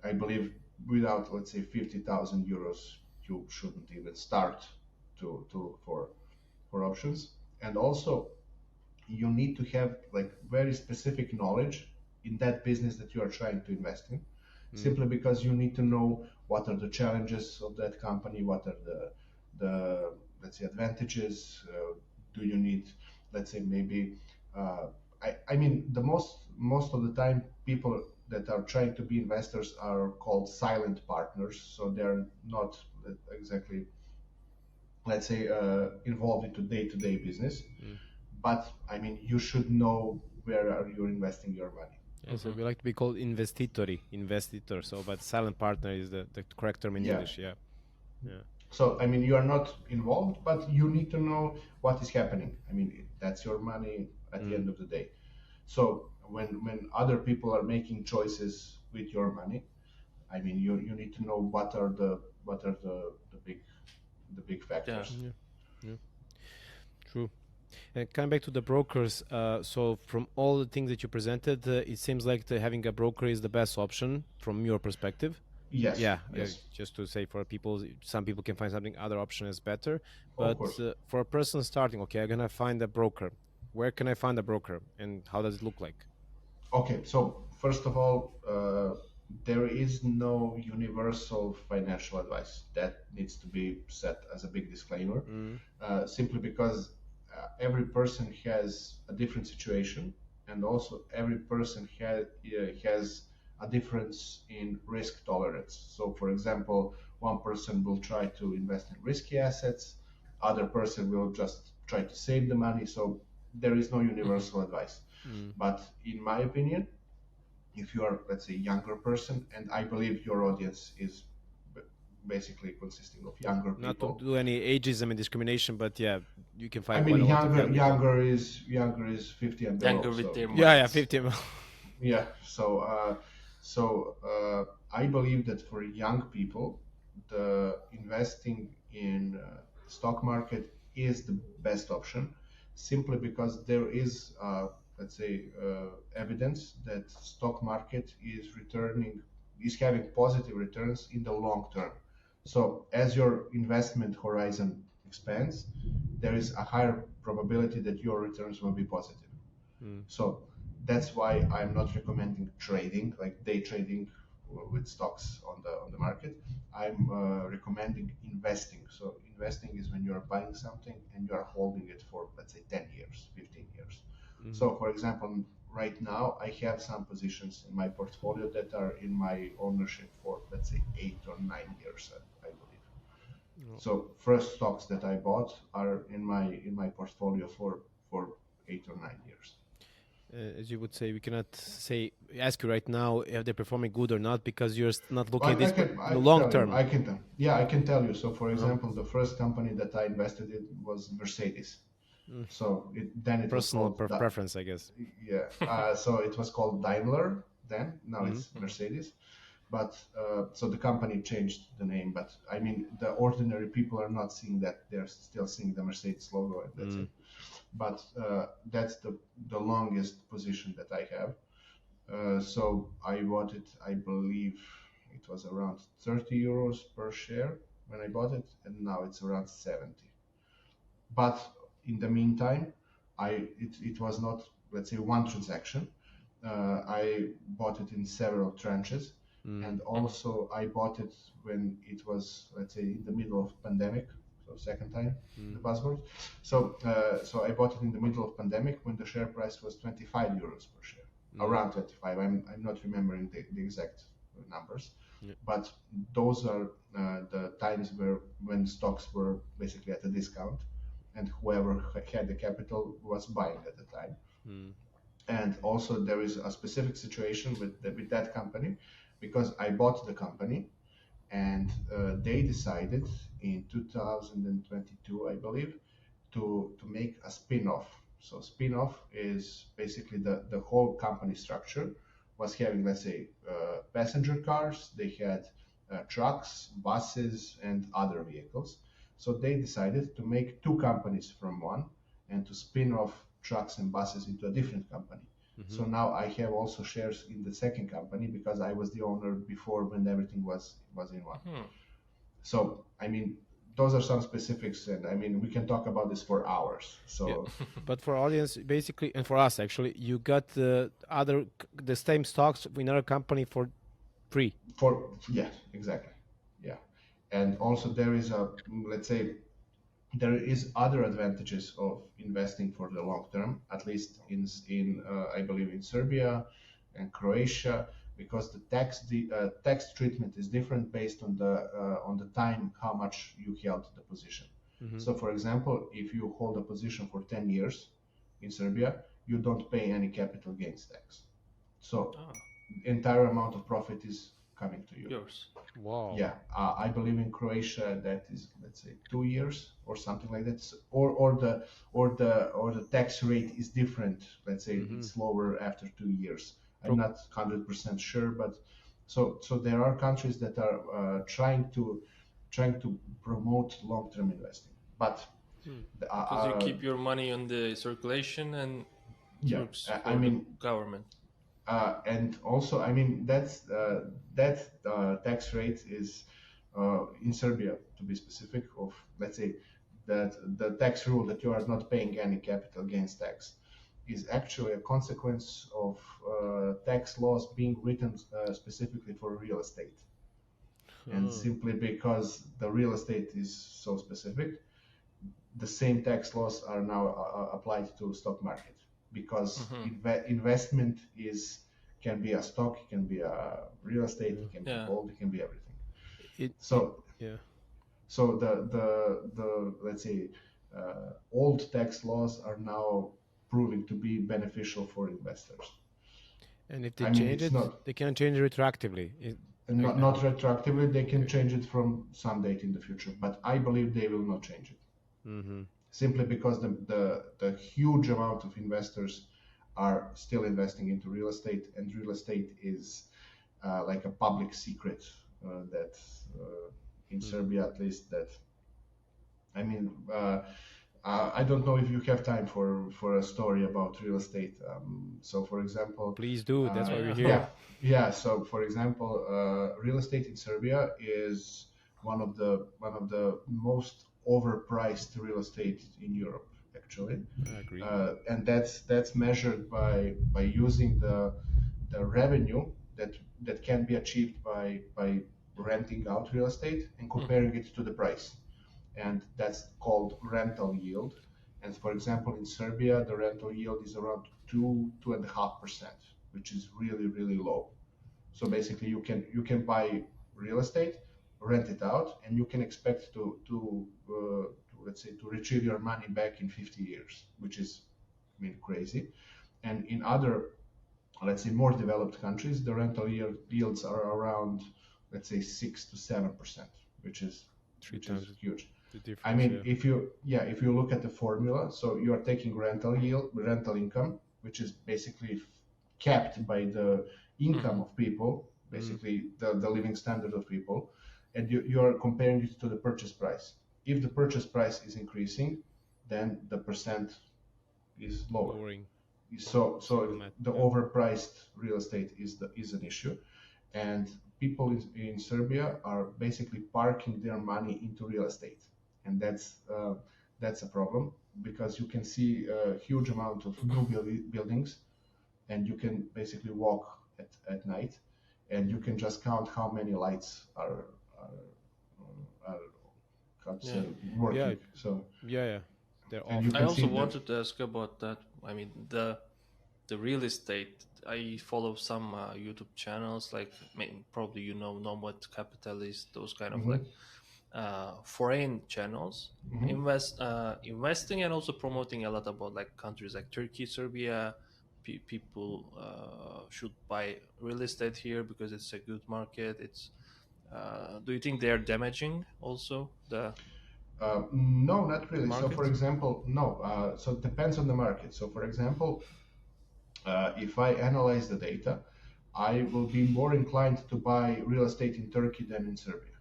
I believe without, let's say, 50,000 euros, you shouldn't even start for options. And also you need to have like very specific knowledge in that business that you are trying to invest in, simply because you need to know what are the challenges of that company, what are the let's say advantages. Do you need, let's say, maybe I mean the most of the time people that are trying to be investors are called silent partners, so they're not exactly, let's say, involved into day-to-day business. But I mean, you should know where are you investing your money. So we like to be called investitor. So, but silent partner is the correct term in English. So I mean, you are not involved, but you need to know what is happening. I mean, that's your money at the end of the day. So when other people are making choices with your money, I mean, you need to know what are the big factors. True. And coming back to the brokers, so from all the things that you presented, it seems like having a broker is the best option from your perspective. Yes. Just to say for people, some people can find something other option is better. But for a person starting, okay, I'm gonna find a broker. Where can I find a broker, and how does it look like? Okay, so first of all, there is no universal financial advice. That needs to be set as a big disclaimer, simply because every person has a different situation, and also every person has a difference in risk tolerance. So, for example, one person will try to invest in risky assets, other person will just try to save the money. So there is no universal advice. But in my opinion, if you are, let's say, a younger person, and I believe your audience is basically consisting of younger people. Not to do any ageism and discrimination, but you can find. I mean, younger is 50 and below. Younger with their minds. Yeah, 50. Yeah. So I believe that for young people, the investing in stock market is the best option, simply because there is, let's say, evidence that stock market is having positive returns in the long term. So as your investment horizon expands, there is a higher probability that your returns will be positive. So that's why I'm not recommending trading, like day trading with stocks on the market. I'm recommending investing. So investing is when you're buying something and you are holding it for, let's say, 10 years, 15 years. Mm-hmm. So, for example, right now I have some positions in my portfolio that are in my ownership for, let's say, 8 or 9 years, I believe. Oh. So first stocks that I bought are in my portfolio for 8 or 9 years. As you would say, we cannot ask you right now if they're performing good or not because you're not looking at this in the long term. I can tell you. So, for example, the first company that I invested in was Mercedes. So it personal was called preference, I guess. Yeah. So it was called Daimler then. Now it's Mercedes. But so the company changed the name. But I mean, the ordinary people are not seeing that; they're still seeing the Mercedes logo, and that's it. But that's the longest position that I have. So I bought it, I believe it was around 30 euros per share when I bought it, and now it's around 70. But in the meantime, it was not, let's say, one transaction. I bought it in several tranches, and also I bought it when it was, let's say, in the middle of pandemic. So second time, the buzzword. So I bought it in the middle of pandemic when the share price was 25 euros per share, around 25. I'm not remembering the exact numbers, but those are the times when stocks were basically at a discount, and whoever had the capital was buying at the time. And also there is a specific situation with that company, because I bought the company. And they decided in 2022, I believe, to make a spin-off. So spin-off is basically the whole company structure was having, let's say, passenger cars. They had trucks, buses, and other vehicles. So they decided to make two companies from one and to spin off trucks and buses into a different company. So now I have also shares in the second company because I was the owner before when everything was in one. So, I mean, those are some specifics, and I mean, we can talk about this for hours. So, but for audience, basically, and for us actually, you got the same stocks in another company for free. Exactly, yeah. And also there is there is other advantages of investing for the long term, at least in I believe in Serbia and Croatia, because the tax treatment is different based on the time how much you held the position. So, for example, if you hold a position for 10 years in Serbia, you don't pay any capital gains tax. So, the entire amount of profit is coming to you. Yours. Wow. Yeah, I believe in Croatia that is, let's say, 2 years or something like that, or the tax rate is different. Let's say it's lower after 2 years. I'm not 100% sure, but so there are countries that are trying to promote long-term investing, but because you keep your money on the circulation and works for the government. And also, I mean, that tax rate is in Serbia, to be specific, of, let's say, that the tax rule that you are not paying any capital gains tax is actually a consequence of tax laws being written specifically for real estate. And simply because the real estate is so specific, the same tax laws are now applied to stock market, because investment can be a stock, it can be a real estate, it can be gold, it can be everything. So the let's say old tax laws are now proving to be beneficial for investors. And if they change it, they can change it retroactively. Not retroactively, they can change it from some date in the future, but I believe they will not change it. Simply because the huge amount of investors are still investing into real estate, and real estate is like a public secret that in Serbia, at least, that I mean, I don't know if you have time for a story about real estate. So, for example, please do. That's why we're here. Yeah. So, for example, real estate in Serbia is one of the most overpriced real estate in Europe, actually. I agree. And that's measured by using the revenue that can be achieved by renting out real estate and comparing it to the price, and that's called rental yield. And for example, in Serbia, the rental yield is around 2.5%, which is really low. So basically, you can buy real estate, rent it out, and you can expect to let's say to retrieve your money back in 50 years, which is, I mean, crazy. And in other, let's say, more developed countries, the rental yields are around, let's say, 6 to 7%, which is huge. I mean, if you look at the formula, so you are taking rental income, which is basically capped by the income of people, basically the living standard of people, and you are comparing it to the purchase price. If the purchase price is increasing, then the percent is lower. Lowering. So the overpriced real estate is an issue, and people in Serbia are basically parking their money into real estate, and that's a problem, because you can see a huge amount of new buildings, and you can basically walk at night, and you can just count how many lights are working. Yeah. So I also wanted to ask about that. I mean, the real estate. I follow some YouTube channels, like probably Nomad Capitalist, those kind of like foreign channels, investing and also promoting a lot about like countries like Turkey, Serbia. People should buy real estate here because it's a good market. It's do you think they are damaging also the no, not really. market? So for example, no. So it depends on the market. So for example, if I analyze the data, I will be more inclined to buy real estate in Turkey than in Serbia,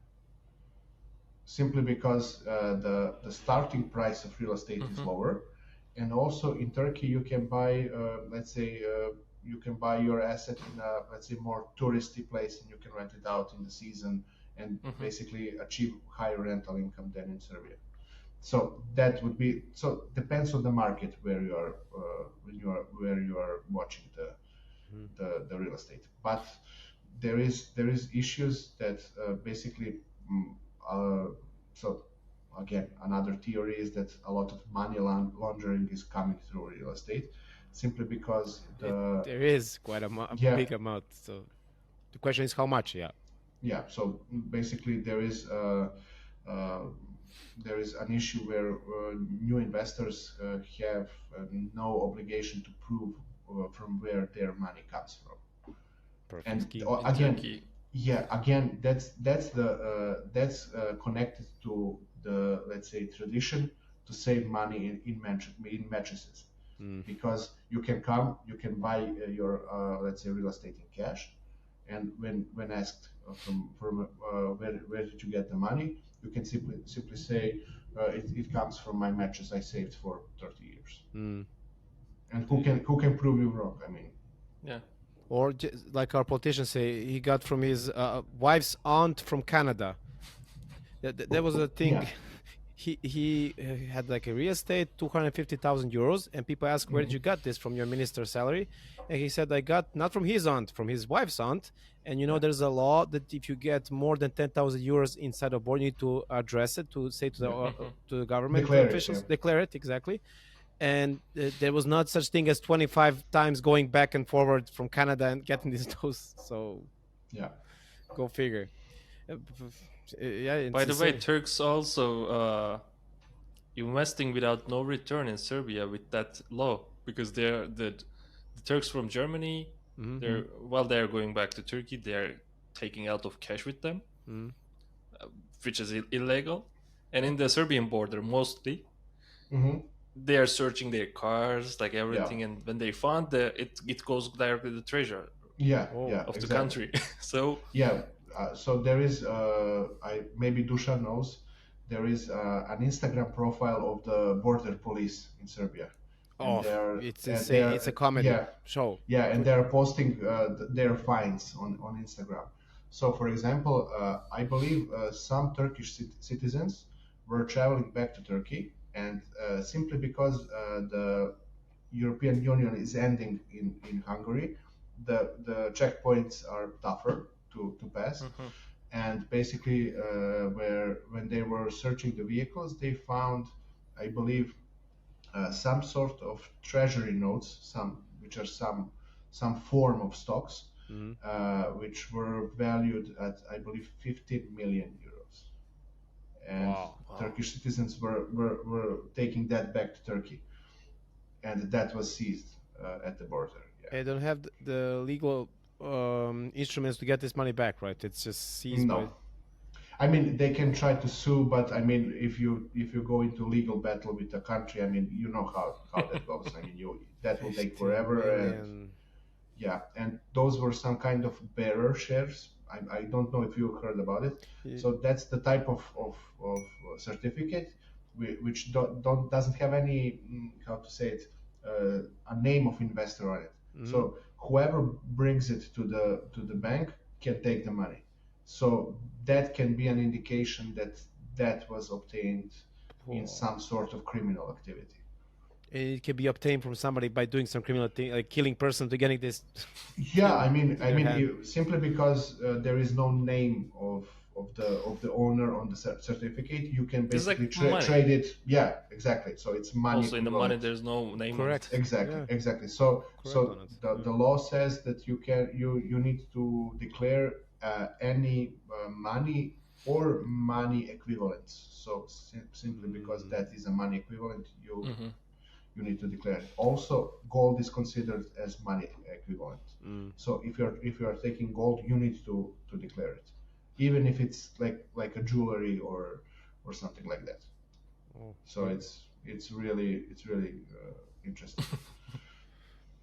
simply because the starting price of real estate is lower, and also in Turkey you can buy, let's say, you can buy your asset in a, let's say, more touristy place, and you can rent it out in the season and basically achieve higher rental income than in Serbia. So that would be, so depends on the market where you are where you are watching the real estate. But there is issues that basically so again, another theory is that a lot of money laundering is coming through real estate, simply because there is quite a big amount. So the question is how much? Yeah. So basically there is an issue where new investors have no obligation to prove from where their money comes from. Perfect. And again, again, that's connected to the, let's say, tradition to save money in mattresses, because you can buy your let's say real estate in cash, and when asked from where did you get the money, you can simply say it comes from my mattress I saved for 30 years. And who can prove you wrong? I mean, or like our politicians say, he got from his wife's aunt from Canada. That was a thing. Yeah. He had like a real estate, 250,000 euros, and people ask, where did you get this from your minister's salary? And he said, I got not from his aunt, from his wife's aunt. And there's a law that if you get more than 10,000 euros inside a board, you need to address it, to say to the government officials, declare it, exactly. And there was not such thing as 25 times going back and forward from Canada and getting these doses. So go figure. By the way, Turks also investing without no return in Serbia with that law, because they're the Turks from Germany. They're going back to Turkey. They're taking out of cash with them, which is illegal. And in the Serbian border, mostly, they are searching their cars, like everything, and when they find it goes directly to the treasury of the country. So so there is, maybe Dusan knows, there is an Instagram profile of the border police in Serbia. It's insane. It's a comedy show. Yeah, and they're posting their fines on Instagram. So, for example, I believe some Turkish citizens were traveling back to Turkey, and simply because the European Union is ending in Hungary, the checkpoints are tougher to pass. And basically, when they were searching the vehicles, they found, I believe, some sort of treasury notes, which are some form of stocks, which were valued at, I believe, 15 million euros. And Turkish citizens were taking that back to Turkey, and that was seized at the border. They don't have the legal instruments to get this money back, right? It's just seized. No. I mean, they can try to sue, but I mean, if you go into legal battle with a country, I mean, you know how that goes. I mean, that will take forever, and those were some kind of bearer shares. I don't know if you heard about it. Yeah. So that's the type of certificate which doesn't have any, how to say it, a name of investor on it. So whoever brings it to the bank can take the money. So that can be an indication that was obtained in some sort of criminal activity. It can be obtained from somebody by doing some criminal thing, like killing person, to getting this. Yeah, I mean, simply because there is no name of the owner on the certificate, you can basically trade it. Yeah, exactly. So it's money. Also in the money, there's no name. Correct. Exactly. So the law says that you need to declare any money or money equivalents. So simply because that is a money equivalent, you need to declare it. Also, gold is considered as money equivalent. So if you are taking gold, you need to declare it, even if it's like a jewelry or something like that. So it's really interesting.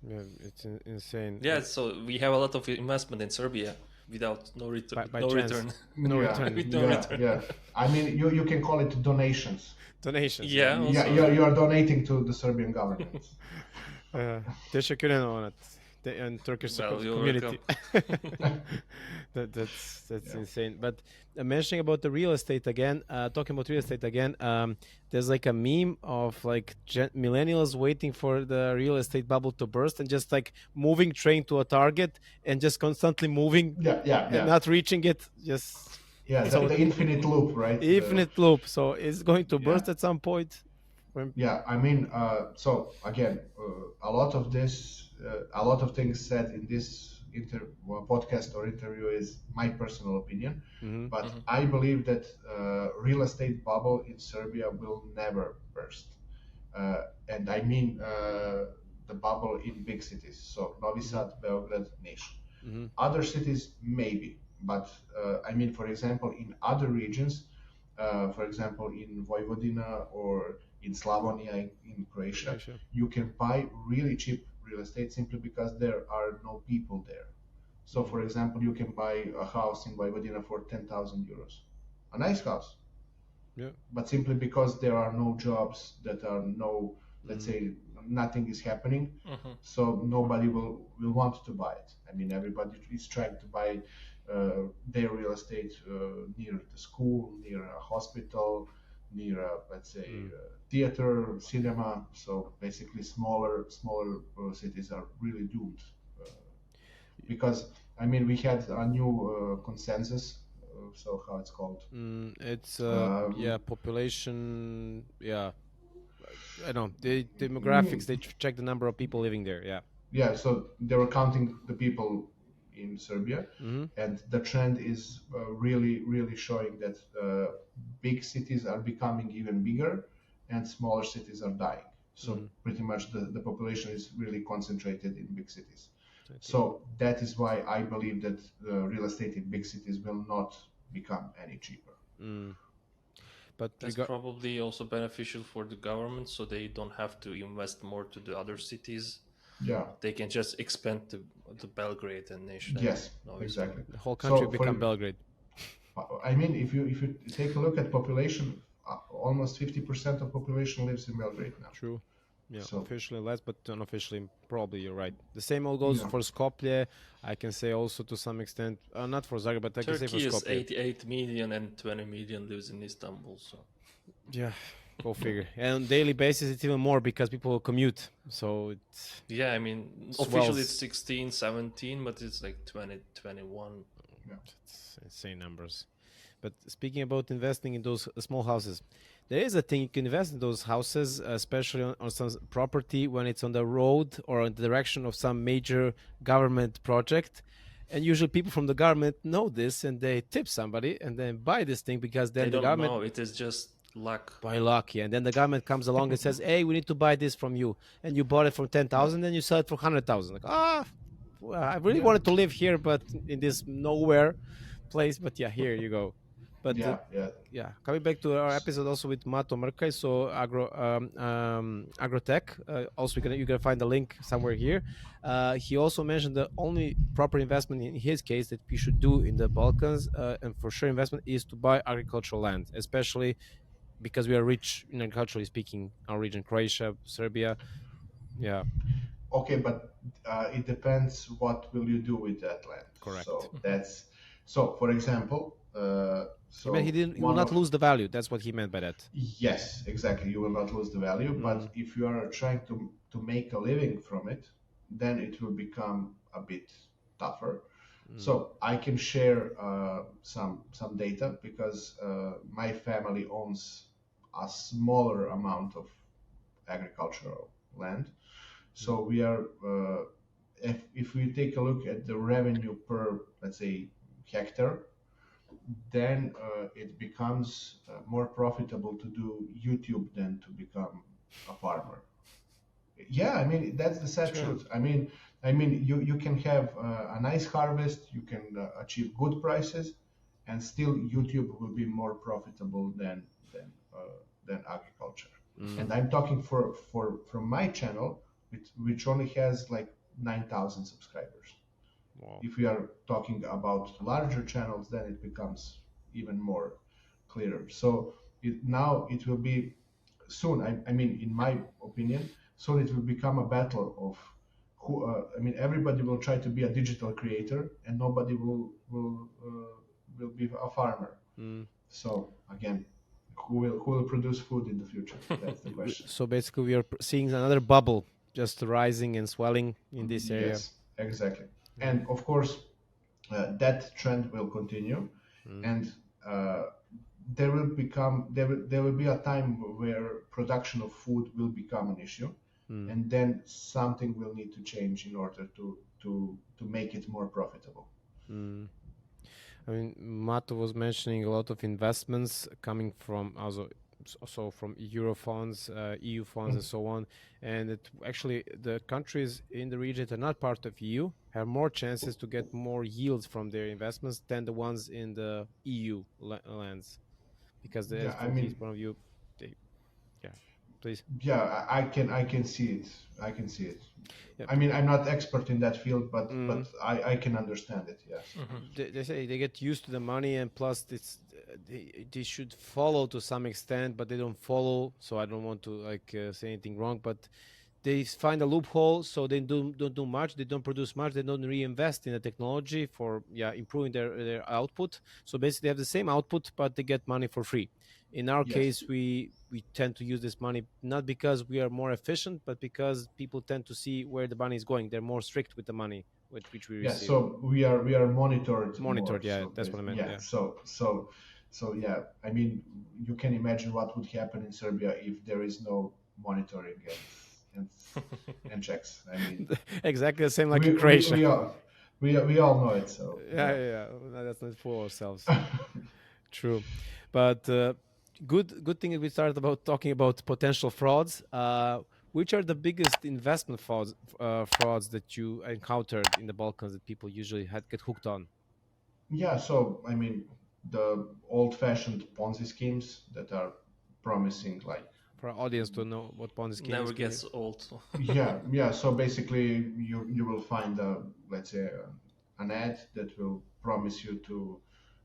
Yeah, it's insane. Yeah, so we have a lot of investment in Serbia without no return. No return. Yeah. I mean, you can call it donations. Donations. Yeah. You are donating to the Serbian government. Teşekkür ederim on it. And Turkish community. That's insane. But mentioning about the real estate again, talking about real estate again, there's like a meme of like millennials waiting for the real estate bubble to burst and just like moving train to a target and just constantly moving and not reaching it. Just the infinite loop, right? Infinite loop. So it's going to burst at some point. Yeah, I mean, so again, a lot of things said in this podcast or interview is my personal opinion, but I believe that real estate bubble in Serbia will never burst, and I mean the bubble in big cities, so Novi Sad, Beograd, Niš. Other cities maybe, but I mean, for example, in other regions, for example, in Vojvodina or in Slavonia, in Croatia, you can buy really cheap real estate simply because there are no people there. So, for example, you can buy a house in Vojvodina for 10,000 euros, a nice house. Yeah. But simply because there are no jobs, let's say, nothing is happening, so nobody will want to buy it. I mean, everybody is trying to buy their real estate near the school, near a hospital, near a, let's say, theater, cinema. So basically smaller cities are really doomed because I mean we had a new consensus. So how it's called? It's population. Yeah, I know the demographics. They check the number of people living there. Yeah. So they were counting the people in Serbia, and the trend is really showing that big cities are becoming even bigger and smaller cities are dying. So pretty much the population is really concentrated in big cities. So that is why I believe that real estate in big cities will not become any cheaper. But that's probably also beneficial for the government, so they don't have to invest more to the other cities. Yeah, they can just expand to Belgrade and Lične. Yes, exactly. The whole country become Belgrade. I mean, if you take a look at population, almost 50% of population lives in Belgrade now. True. Yeah, so, officially less, but unofficially, probably you're right. The same all goes for Skopje. I can say also to some extent, not for Zagreb, but I can say for Skopje. Turkey is 88 million and 20 million lives in Istanbul. So yeah, Go figure. And on daily basis, it's even more because people commute. So it's officially it's 16, 17, but it's like 20, 21. Yeah. It's insane numbers. But speaking about investing in those small houses, there is a thing you can invest in those houses, especially on some property when it's on the road or in the direction of some major government project. And usually people from the government know this and they tip somebody and then buy this thing because then the government... know. It is just luck. By luck, yeah. And then the government comes along and says, hey, we need to buy this from you. And you bought it for 10,000 and you sell it for 100,000. Like, well, I really wanted to live here, but in this nowhere place. But yeah, here you go. But coming back to our episode also with Mato Mrkaj, so agrotech. Also, you can find the link somewhere here. He also mentioned the only proper investment in his case that we should do in the Balkans, and for sure investment, is to buy agricultural land, especially because we are rich in agriculturally speaking, our region, Croatia, Serbia. Yeah. Okay, but it depends what will you do with that land. Correct. So for example, he will not lose the value. That's what he meant by that. Yes, exactly. You will not lose the value. But if you are trying to make a living from it, then it will become a bit tougher. So I can share some data because my family owns a smaller amount of agricultural land. So we are, if we take a look at the revenue per, let's say, hectare, then it becomes more profitable to do YouTube than to become a farmer. Yeah, I mean, that's the sad truth. I mean, you can have a nice harvest, you can achieve good prices, and still YouTube will be more profitable than agriculture. And I'm talking from my channel, which only has like 9,000 subscribers. Wow. If we are talking about larger channels, then it becomes even more clearer. So now it will be soon. I mean, in my opinion, soon it will become a battle of who. Everybody will try to be a digital creator, and nobody will be a farmer. So again, who will produce food in the future? That's the question. So basically, we are seeing another bubble just rising and swelling in this area. Yes, exactly. And of course, that trend will continue, and there will be a time where production of food will become an issue, and then something will need to change in order to make it more profitable. I mean, Mato was mentioning a lot of investments coming from also from Euro funds, EU funds, and so on. And actually, the countries in the region that are not part of EU have more chances to get more yields from their investments than the ones in the EU lands, because from his point of view, please. Yeah, I can see it. I can see it. Yep. I mean, I'm not expert in that field, but I can understand it. Yes. They say they get used to the money, and plus they should follow to some extent, but they don't follow. So I don't want to say anything wrong, but they find a loophole, so they don't do much. They don't produce much. They don't reinvest in the technology for improving their output. So basically, they have the same output, but they get money for free. In our case, we tend to use this money not because we are more efficient, but because people tend to see where the money is going. They're more strict with the money which we receive. Yeah, so we are monitored. Monitored, more, so that's what I meant. Yeah, so yeah. I mean, you can imagine what would happen in Serbia if there is no monitoring and checks. I mean, exactly the same like in Croatia. We all know it. So yeah. That's not for ourselves. True, but. Good thing we started talking about potential frauds. Which are the biggest investment frauds that you encountered in the Balkans that people usually get hooked on? Yeah, so I mean, the old-fashioned Ponzi schemes that are promising, like, for our audience to know what Ponzi schemes never gets old. yeah. So basically, you will find let's say an ad that will promise you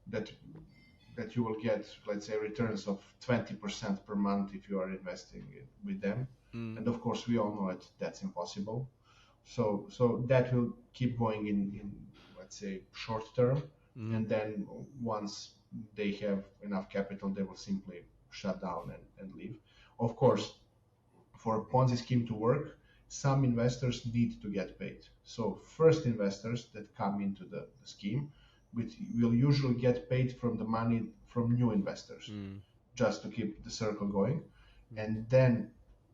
that you will get, let's say, returns of 20% per month if you are investing with them. And of course, we all know that's impossible. So that will keep going in let's say, short term. And then once they have enough capital, they will simply shut down and leave. Of course, for a Ponzi scheme to work, some investors need to get paid. So first investors that come into the scheme will usually get paid from the money from new investors, just to keep the circle going. And then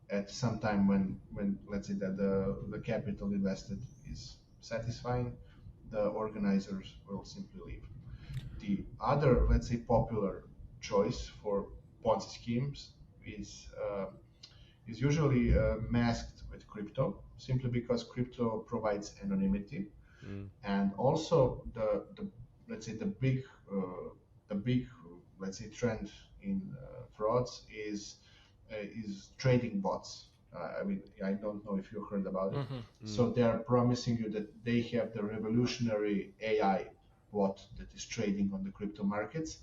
at some time when let's say that the capital invested is satisfying, the organizers will simply leave. The other, let's say, popular choice for Ponzi schemes is usually masked with crypto, simply because crypto provides anonymity, and also the let's say the big let's say trend in frauds is trading bots. I mean, I don't know if you heard about it. So they are promising you that they have the revolutionary AI bot that is trading on the crypto markets,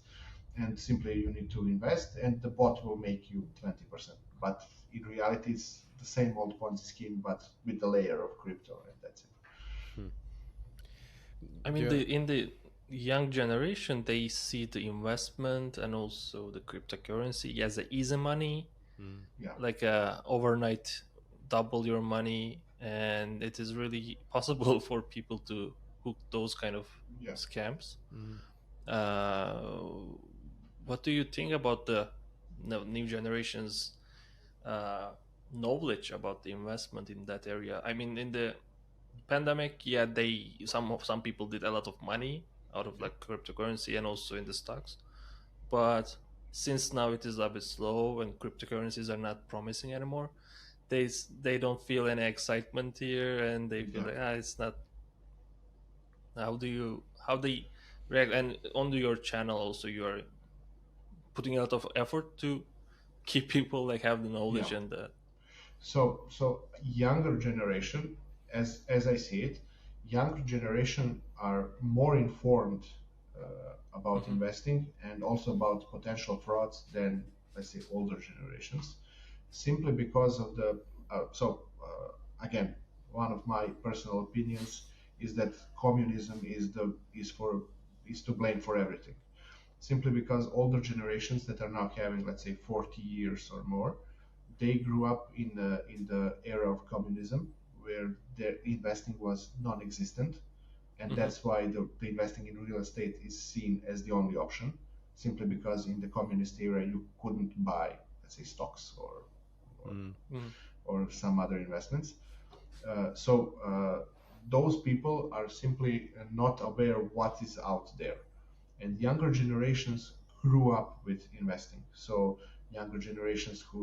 and simply you need to invest, and the bot will make you 20%. But in reality, it's the same old Ponzi scheme, but with a layer of crypto, and that's it. I mean, in the young generation, they see the investment and also the cryptocurrency as the easy money, like overnight double your money, and it is really possible for people to hook those kind of scams. What do you think about the new generation's knowledge about the investment in that area? I mean, in the pandemic, some people did a lot of money out of like cryptocurrency and also in the stocks, but since now it is a bit slow and cryptocurrencies are not promising anymore, they don't feel any excitement here, and they feel like it's not. How they react? And on your channel also, you are putting a lot of effort to keep people like have the knowledge and the. So younger generation, as I see it, younger generation are more informed about investing and also about potential frauds than, let's say, older generations, simply because of the again, one of my personal opinions is that communism is to blame for everything, simply because older generations that are now having, let's say, 40 years or more, they grew up in the era of communism, where their investing was non-existent, and that's why the investing in real estate is seen as the only option, simply because in the communist era you couldn't buy, let's say, stocks or some other investments. So those people are simply not aware of what is out there, and younger generations grew up with investing. So younger generations who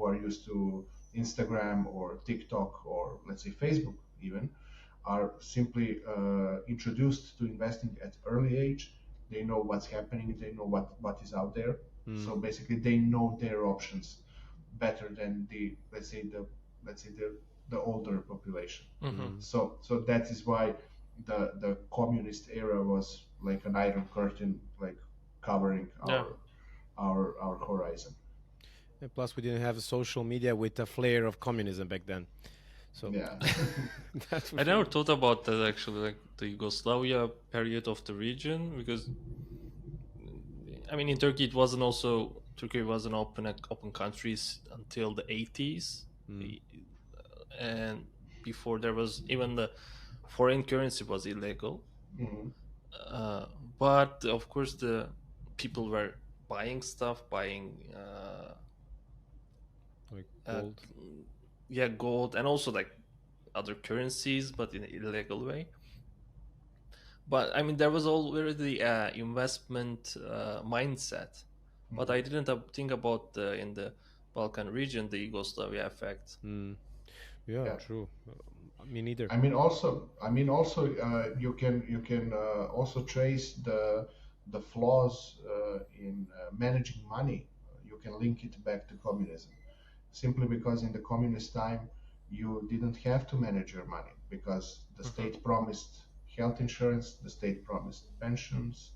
are used to Instagram or TikTok or, let's say, Facebook even, are simply introduced to investing at early age. They know what's happening, they know what is out there. So basically they know their options better than the older population. So that is why the communist era was like an iron curtain, like covering our horizon. And plus, we didn't have social media with a flair of communism back then. So I never thought about that actually, like the Yugoslavia period of the region, because I mean in Turkey Turkey wasn't open countries until the 80s, and before there was even the foreign currency was illegal. But of course the people were buying like gold. Gold, and also like other currencies, but in an illegal way. But I mean, there was already investment mindset, but I didn't think about in the Balkan region the Yugoslavia effect. Yeah, true. Me neither. I mean, also, you can also trace the flaws in managing money. You can link it back to communism, simply because in the communist time you didn't have to manage your money, because the state promised health insurance, the state promised pensions,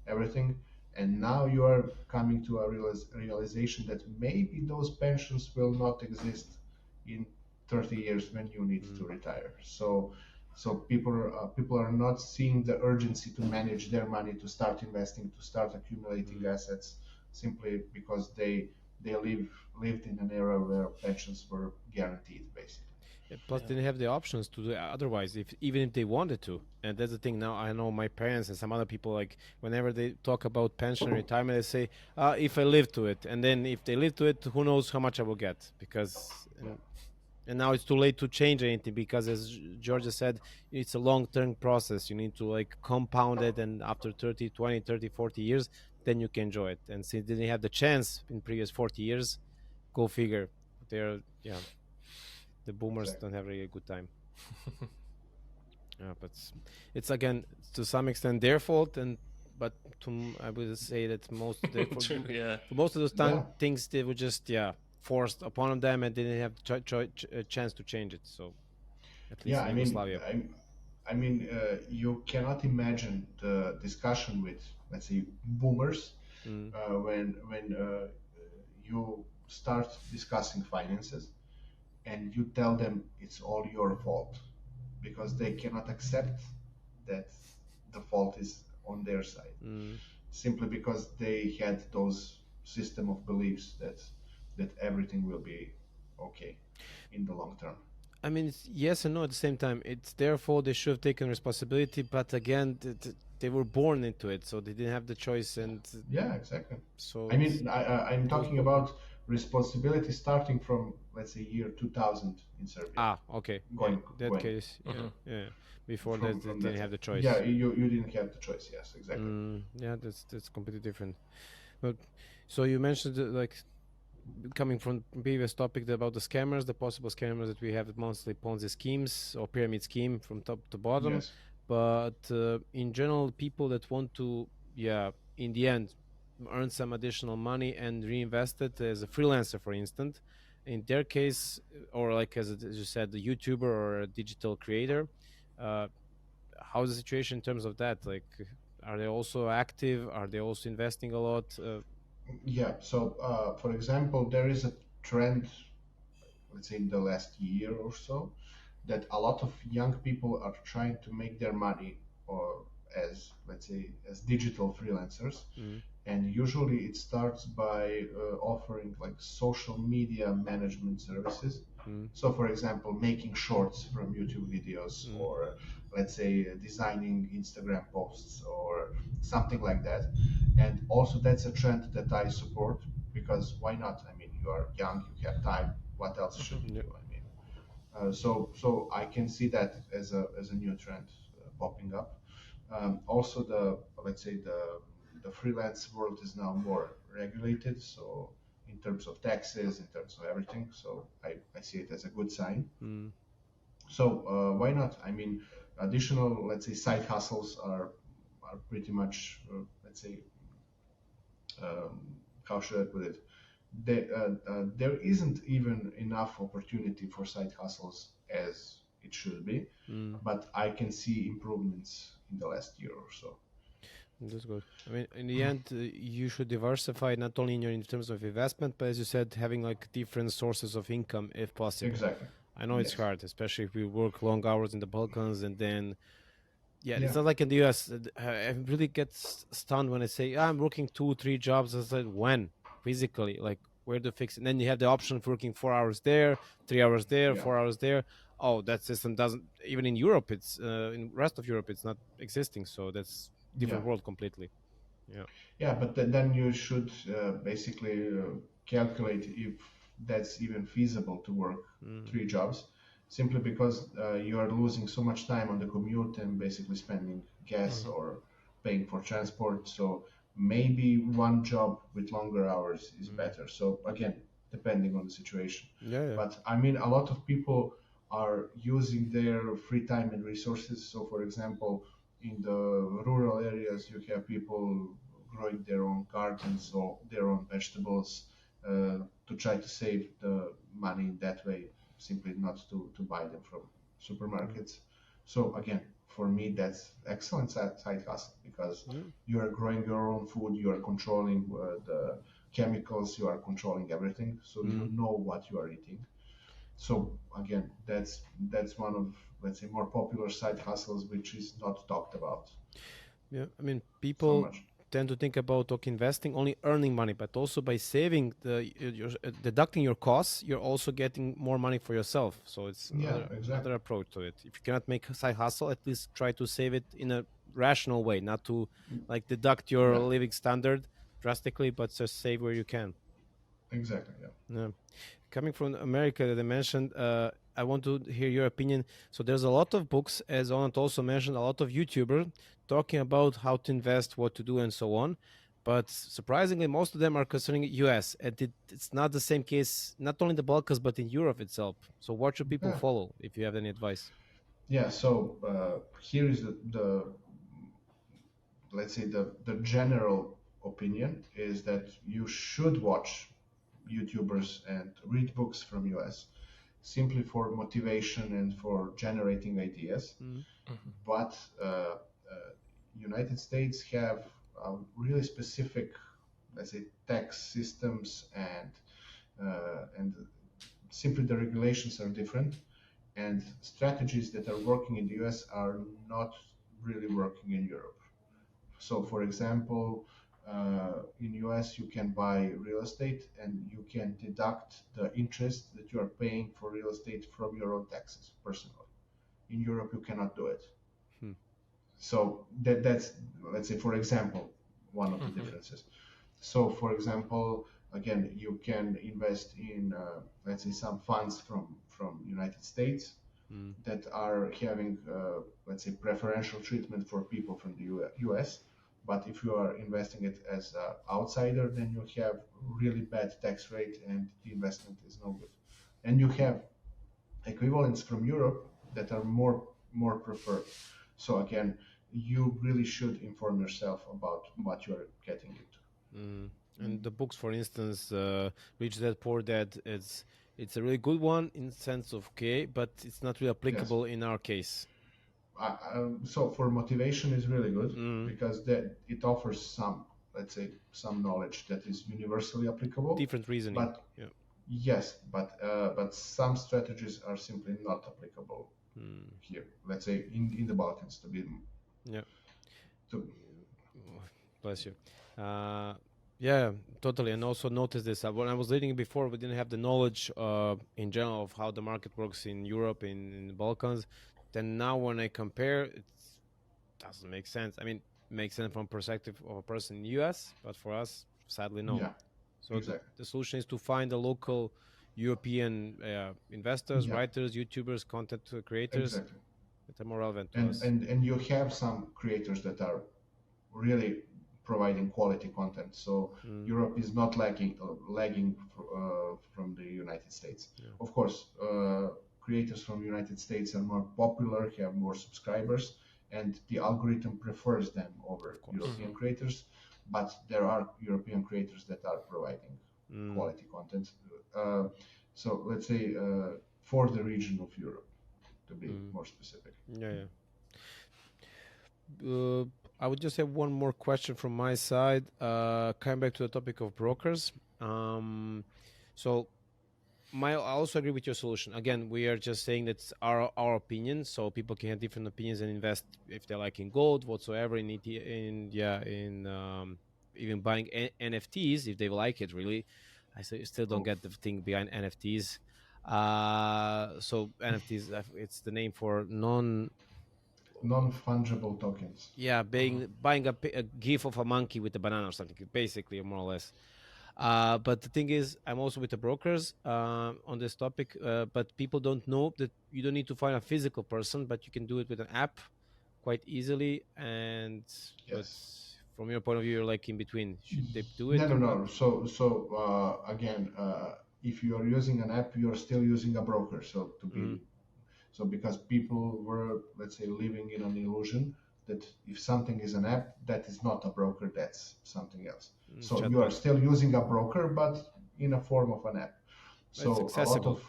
everything, and now you are coming to a realization that maybe those pensions will not exist in 30 years when you need to retire. So people are not seeing the urgency to manage their money, to start investing, to start accumulating assets, simply because they they lived in an era where pensions were guaranteed, basically. Plus, they didn't have the options to do it otherwise, even if they wanted to. And that's the thing. Now I know my parents and some other people, like whenever they talk about pension and retirement, they say, "If I live to it," and then if they live to it, who knows how much I will get? Because and now it's too late to change anything, because as Djordje said, it's a long-term process. You need to like compound it, and after 30, 20, 30, 40 years, then you can enjoy it. And since they didn't have the chance in previous 40 years, go figure. They're the boomers don't have really a good time. But it's again to some extent their fault, but I would say that most for most of those things they were just forced upon them, and they didn't have a chance to change it. So at least in Yugoslavia. I mean, you cannot imagine the discussion with, let's say, boomers when you start discussing finances and you tell them it's all your fault, because they cannot accept that the fault is on their side, simply because they had those system of beliefs that everything will be okay in the long term. I mean, it's yes and no at the same time. It's their fault. They should have taken responsibility, but again, they were born into it, so they didn't have the choice. And yeah, exactly. So I mean, I'm talking about responsibility starting from, let's say, year 2000 in Serbia. Okay. Case, yeah. Before that, they didn't have the choice. Yeah, you didn't have the choice. Yes, exactly. Yeah, that's completely different. But so you mentioned like coming from previous topic about the scammers, the possible scammers that we have, monthly Ponzi schemes or pyramid scheme from top to bottom. Yes. But in general, people that want to, in the end, earn some additional money and reinvest it as a freelancer, for instance, in their case, or like as you said, the YouTuber or a digital creator, how's the situation in terms of that? Like, are they also active? Are they also investing a lot? Yeah. So, for example, there is a trend, let's say in the last year or so, that a lot of young people are trying to make their money, or as, let's say, as digital freelancers. And usually it starts by offering like social media management services. So, for example, making shorts from YouTube videos, or let's say designing Instagram posts or something like that. And also that's a trend that I support, because why not? I mean, you are young, you have time. What else should you do? I mean, so I can see that as a new trend popping up. Also, let's say the freelance world is now more regulated, so in terms of taxes, in terms of everything. So I see it as a good sign. So why not? I mean, additional, let's say, side hustles are pretty much, let's say, how should I put it? There isn't even enough opportunity for side hustles as it should be, but I can see improvements in the last year or so. That's good. I mean, in the end, you should diversify not only in terms of investment, but as you said, having like different sources of income if possible. Exactly. I know it's hard, especially if we work long hours in the Balkans, and then it's not like in the US. I really get stunned when I say I'm working 2-3 jobs. I said, when physically, like where to fix it? And then you have the option of working 4 hours there, 3 hours there, 4 hours there. Oh, that system doesn't, even in Europe, it's in the rest of Europe, it's not existing. So that's different world completely. Yeah, but then you should basically calculate if that's even feasible to work 3 jobs, simply because you are losing so much time on the commute and basically spending gas or paying for transport. So maybe one job with longer hours is better. So again, depending on the situation. But I mean, a lot of people are using their free time and resources. So for example, in the rural areas, you have people growing their own gardens or their own vegetables to try to save the money in that way, simply not to buy them from supermarkets. So again, for me, that's excellent side hustle, because you are growing your own food, you are controlling the chemicals, you are controlling everything, so you know what you are eating. So again, that's one of, let's say, more popular side hustles, which is not talked about. Yeah, I mean, people tend to think about investing only earning money, but also by saving deducting your costs, you're also getting more money for yourself. So it's another approach to it. If you cannot make a side hustle, at least try to save it in a rational way, not to like deduct your living standard drastically, but just save where you can. Exactly. Yeah. Coming from America that I mentioned, I want to hear your opinion. So there's a lot of books, as Onat also mentioned, a lot of YouTubers talking about how to invest, what to do, and so on. But surprisingly, most of them are concerning US, and it's not the same case, not only in the Balkans, but in Europe itself. So what should people follow, if you have any advice? Yeah, so here is the let's say the general opinion is that you should watch YouTubers and read books from US simply for motivation and for generating ideas. But United States have really specific, let's say, tax systems and simply the regulations are different, and strategies that are working in the US are not really working in Europe. So, for example, in US you can buy real estate and you can deduct the interest that you are paying for real estate from your own taxes personally. In Europe you cannot do it. So that's, let's say, for example, one of the differences. So, for example, again, you can invest in, let's say, some funds from United States that are having, let's say, preferential treatment for people from the US. But if you are investing it as an outsider, then you have really bad tax rate and the investment is no good. And you have equivalents from Europe that are more preferred. So again, you really should inform yourself about what you're getting into. And the books, for instance, Rich Dad Poor Dad, it's a really good one in the sense of okay, but it's not really applicable in our case. So for motivation is really good because that it offers some, let's say, some knowledge that is universally applicable. Different reasoning. But yes, but some strategies are simply not applicable here. Let's say in the Balkans to be. Yeah. Bless you. Yeah, totally. And also notice this. When I was reading it before, we didn't have the knowledge in general of how the market works in Europe, in the Balkans. Then now when I compare, it doesn't make sense. I mean, it makes sense from perspective of a person in the US, but for us, sadly, no. Yeah, so exactly. the solution is to find the local European investors, writers, YouTubers, content creators that are more relevant to us. And you have some creators that are really providing quality content. So Europe is not lagging from the United States. Yeah. Of course, creators from the United States are more popular, have more subscribers, and the algorithm prefers them over European creators. But there are European creators that are providing quality content. So let's say for the region of Europe, to be more specific. Yeah. I would just have one more question from my side. Coming back to the topic of brokers. So I also agree with your solution. Again, we are just saying that's our opinion, so people can have different opinions and invest if they like in gold, whatsoever, in even buying NFTs if they like it. Really, I still don't get the thing behind NFTs. So NFTs, it's the name for non-fungible tokens. Yeah, buying a gif of a monkey with a banana or something, basically, more or less. But the thing is, I'm also with the brokers on this topic, but people don't know that you don't need to find a physical person, but you can do it with an app quite easily. And but from your point of view, you're like in between. Should they do it? No. So again, if you are using an app, you are still using a broker. So to be so because people were, let's say, living in an illusion that if something is an app, that is not a broker, that's something else. So you are still using a broker, but in a form of an app. So it's accessible.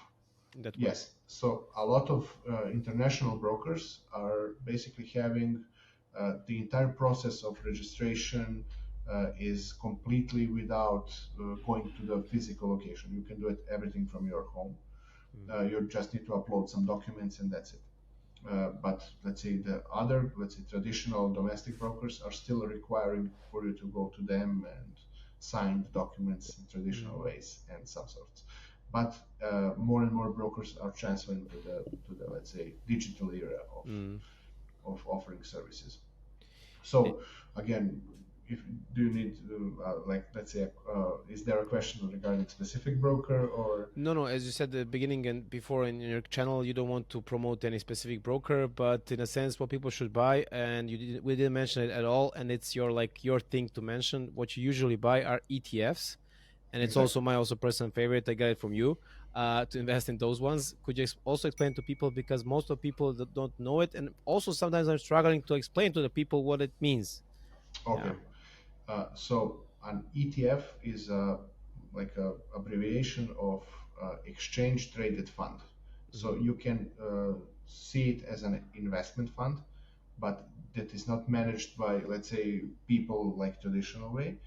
So a lot of international brokers are basically having the entire process of registration is completely without going to the physical location. You can do it everything from your home. You just need to upload some documents and that's it. But let's say the other, traditional domestic brokers are still requiring for you to go to them and sign the documents in traditional ways and some sorts. But more and more brokers are transferring to the let's say digital era of offering services. So again, if do you need like let's say is there a question regarding specific broker or no, as you said at the beginning and before in your channel, you don't want to promote any specific broker, but in a sense what people should buy, and we didn't mention it at all, and it's your thing to mention. What you usually buy are ETFs, and it's also my personal favorite. I got it from you to invest in those ones. Could you also explain to people, because most of people don't know it, and also sometimes I'm struggling to explain to the people what it means. Okay. So an ETF is like a abbreviation of exchange traded fund. So you can see it as an investment fund, but that is not managed by, let's say, people like traditional way.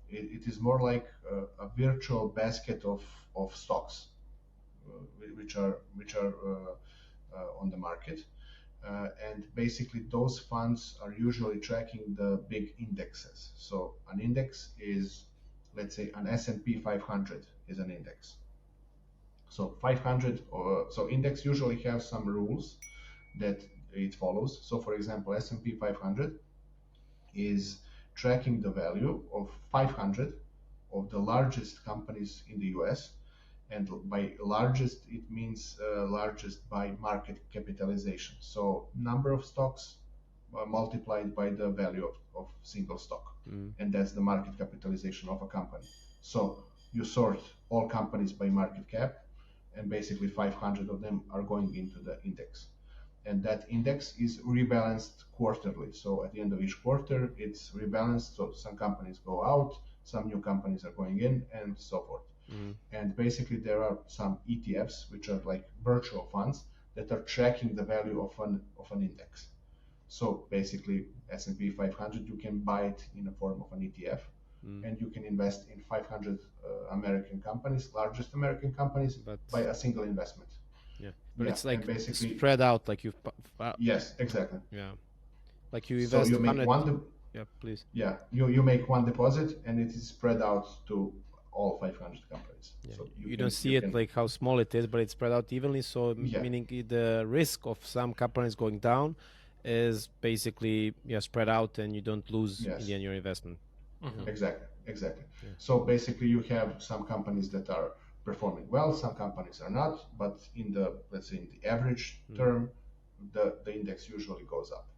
It is more like a virtual basket of stocks, which are on the market. And basically those funds are usually tracking the big indexes. So an index is, let's say, an S&P 500 is an index. So 500, so index usually have some rules that it follows. So for example, S&P 500 is tracking the value of 500 of the largest companies in the US. And by largest, it means largest by market capitalization. So number of stocks multiplied by the value of single stock. And that's the market capitalization of a company. So you sort all companies by market cap, and basically 500 of them are going into the index. And that index is rebalanced quarterly. So at the end of each quarter, it's rebalanced. So some companies go out, some new companies are going in, and so forth. And basically there are some ETFs, which are like virtual funds that are tracking the value of an index. So basically S&P 500, you can buy it in the form of an ETF, and you can invest in 500 American companies, largest American companies, by a single investment. Yeah, but it's like basically spread out, like you've. Yes, exactly. Yeah, like you invest. So you make 100... Yeah, please. Yeah, you make one deposit, and it is spread out to all 500 companies. Yeah. So you don't see it like how small it is, but it's spread out evenly. So meaning the risk of some companies going down is basically spread out, and you don't lose in the end your investment. Exactly. Yeah. So basically you have some companies that are performing well, some companies are not, but in the, let's say, in the average term, the index usually goes up.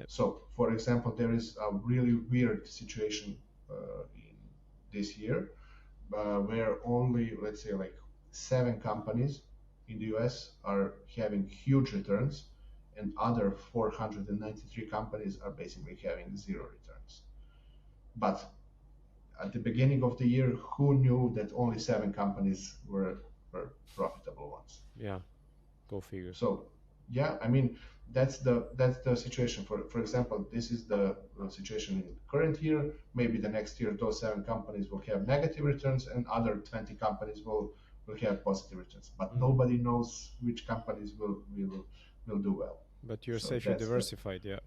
So for example, there is a really weird situation in this year where only, let's say, like 7 companies in the US are having huge returns, and other 493 companies are basically having 0 returns. But at the beginning of the year, who knew that only 7 companies were profitable ones? Yeah, go figure. So yeah, I mean, that's the situation. For example, this is the situation in the current year. Maybe the next year those 7 companies will have negative returns, and other 20 companies will have positive returns. But nobody knows which companies will do well. But you're safe, you're diversified. Yeah,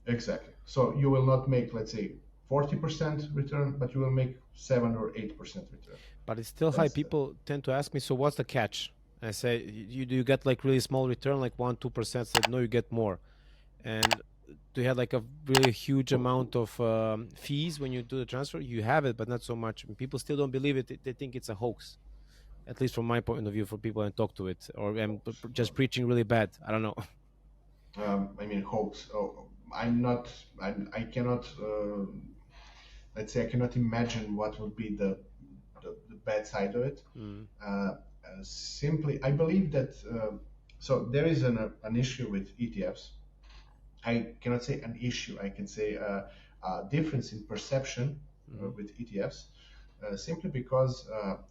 exactly. So you will not make, let's say, 40% return, but you will make 7 or 8% return. But it's still high. People tend to ask me, so what's the catch? I say, do you get like really small return, like 1-2%? Said no, you get more. And do you have like a really huge amount of fees when you do the transfer? You have it, but not so much. And people still don't believe it. They think it's a hoax, at least from my point of view, for people I talk to it, or I'm just preaching really bad. I don't know. I mean, hoax. I'm not. I cannot. Let's say I cannot imagine what would be the bad side of it. Simply, I believe that. So there is an issue with ETFs. I cannot say an issue. I can say a difference in perception with ETFs, simply because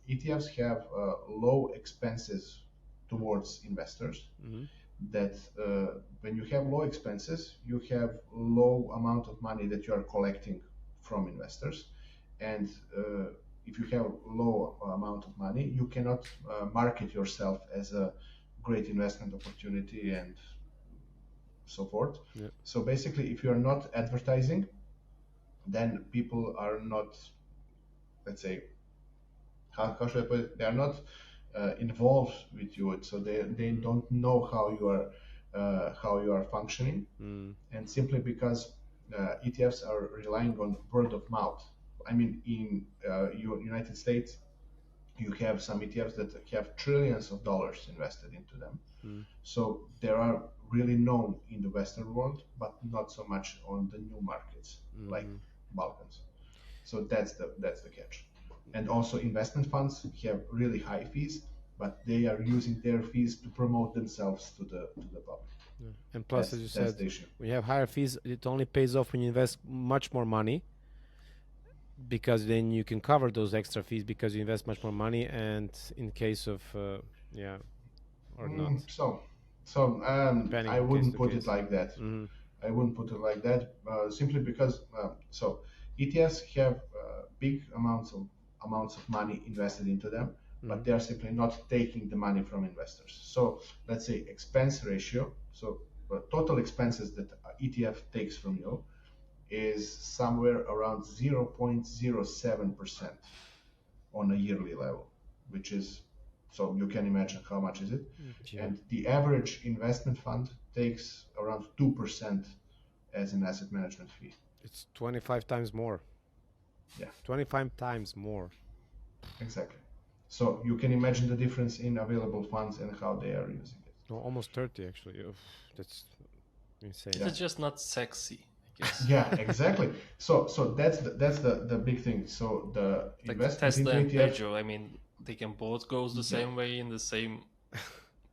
ETFs have low expenses towards investors. That when you have low expenses, you have low amount of money that you are collecting from investors, and if you have low amount of money, you cannot market yourself as a great investment opportunity and so forth. Yeah. So basically, if you are not advertising, then people are not, let's say, how should I put it? They are not involved with you, so they don't know how you are functioning, and simply because ETFs are relying on word of mouth. I mean, in United States, you have some ETFs that have trillions of dollars invested into them. So they are really known in the Western world, but not so much on the new markets like Balkans. So that's the catch. And also investment funds have really high fees, but they are using their fees to promote themselves to the public. Yeah. And plus, as you said, the issue. when you have higher fees, it only pays off when you invest much more money, because then you can cover those extra fees because you invest much more money. And in case of or not. So I wouldn't put it like that. I wouldn't put it like that simply because so ETFs have big amounts of money invested into them, but they are simply not taking the money from investors. So let's say expense ratio, so total expenses that ETF takes from you is somewhere around 0.07% on a yearly level, which is, so you can imagine how much is it. Yeah. And the average investment fund takes around 2% as an asset management fee. It's 25 times more. Yeah. 25 times more. Exactly. So you can imagine the difference in available funds and how they are using it. No, almost 30 actually. That's insane. Yeah. It's just not sexy, I guess. Yeah, exactly. So that's the big thing. So the like investment Tesla into and ETF, Pedro, I mean, they can both go the same way in the same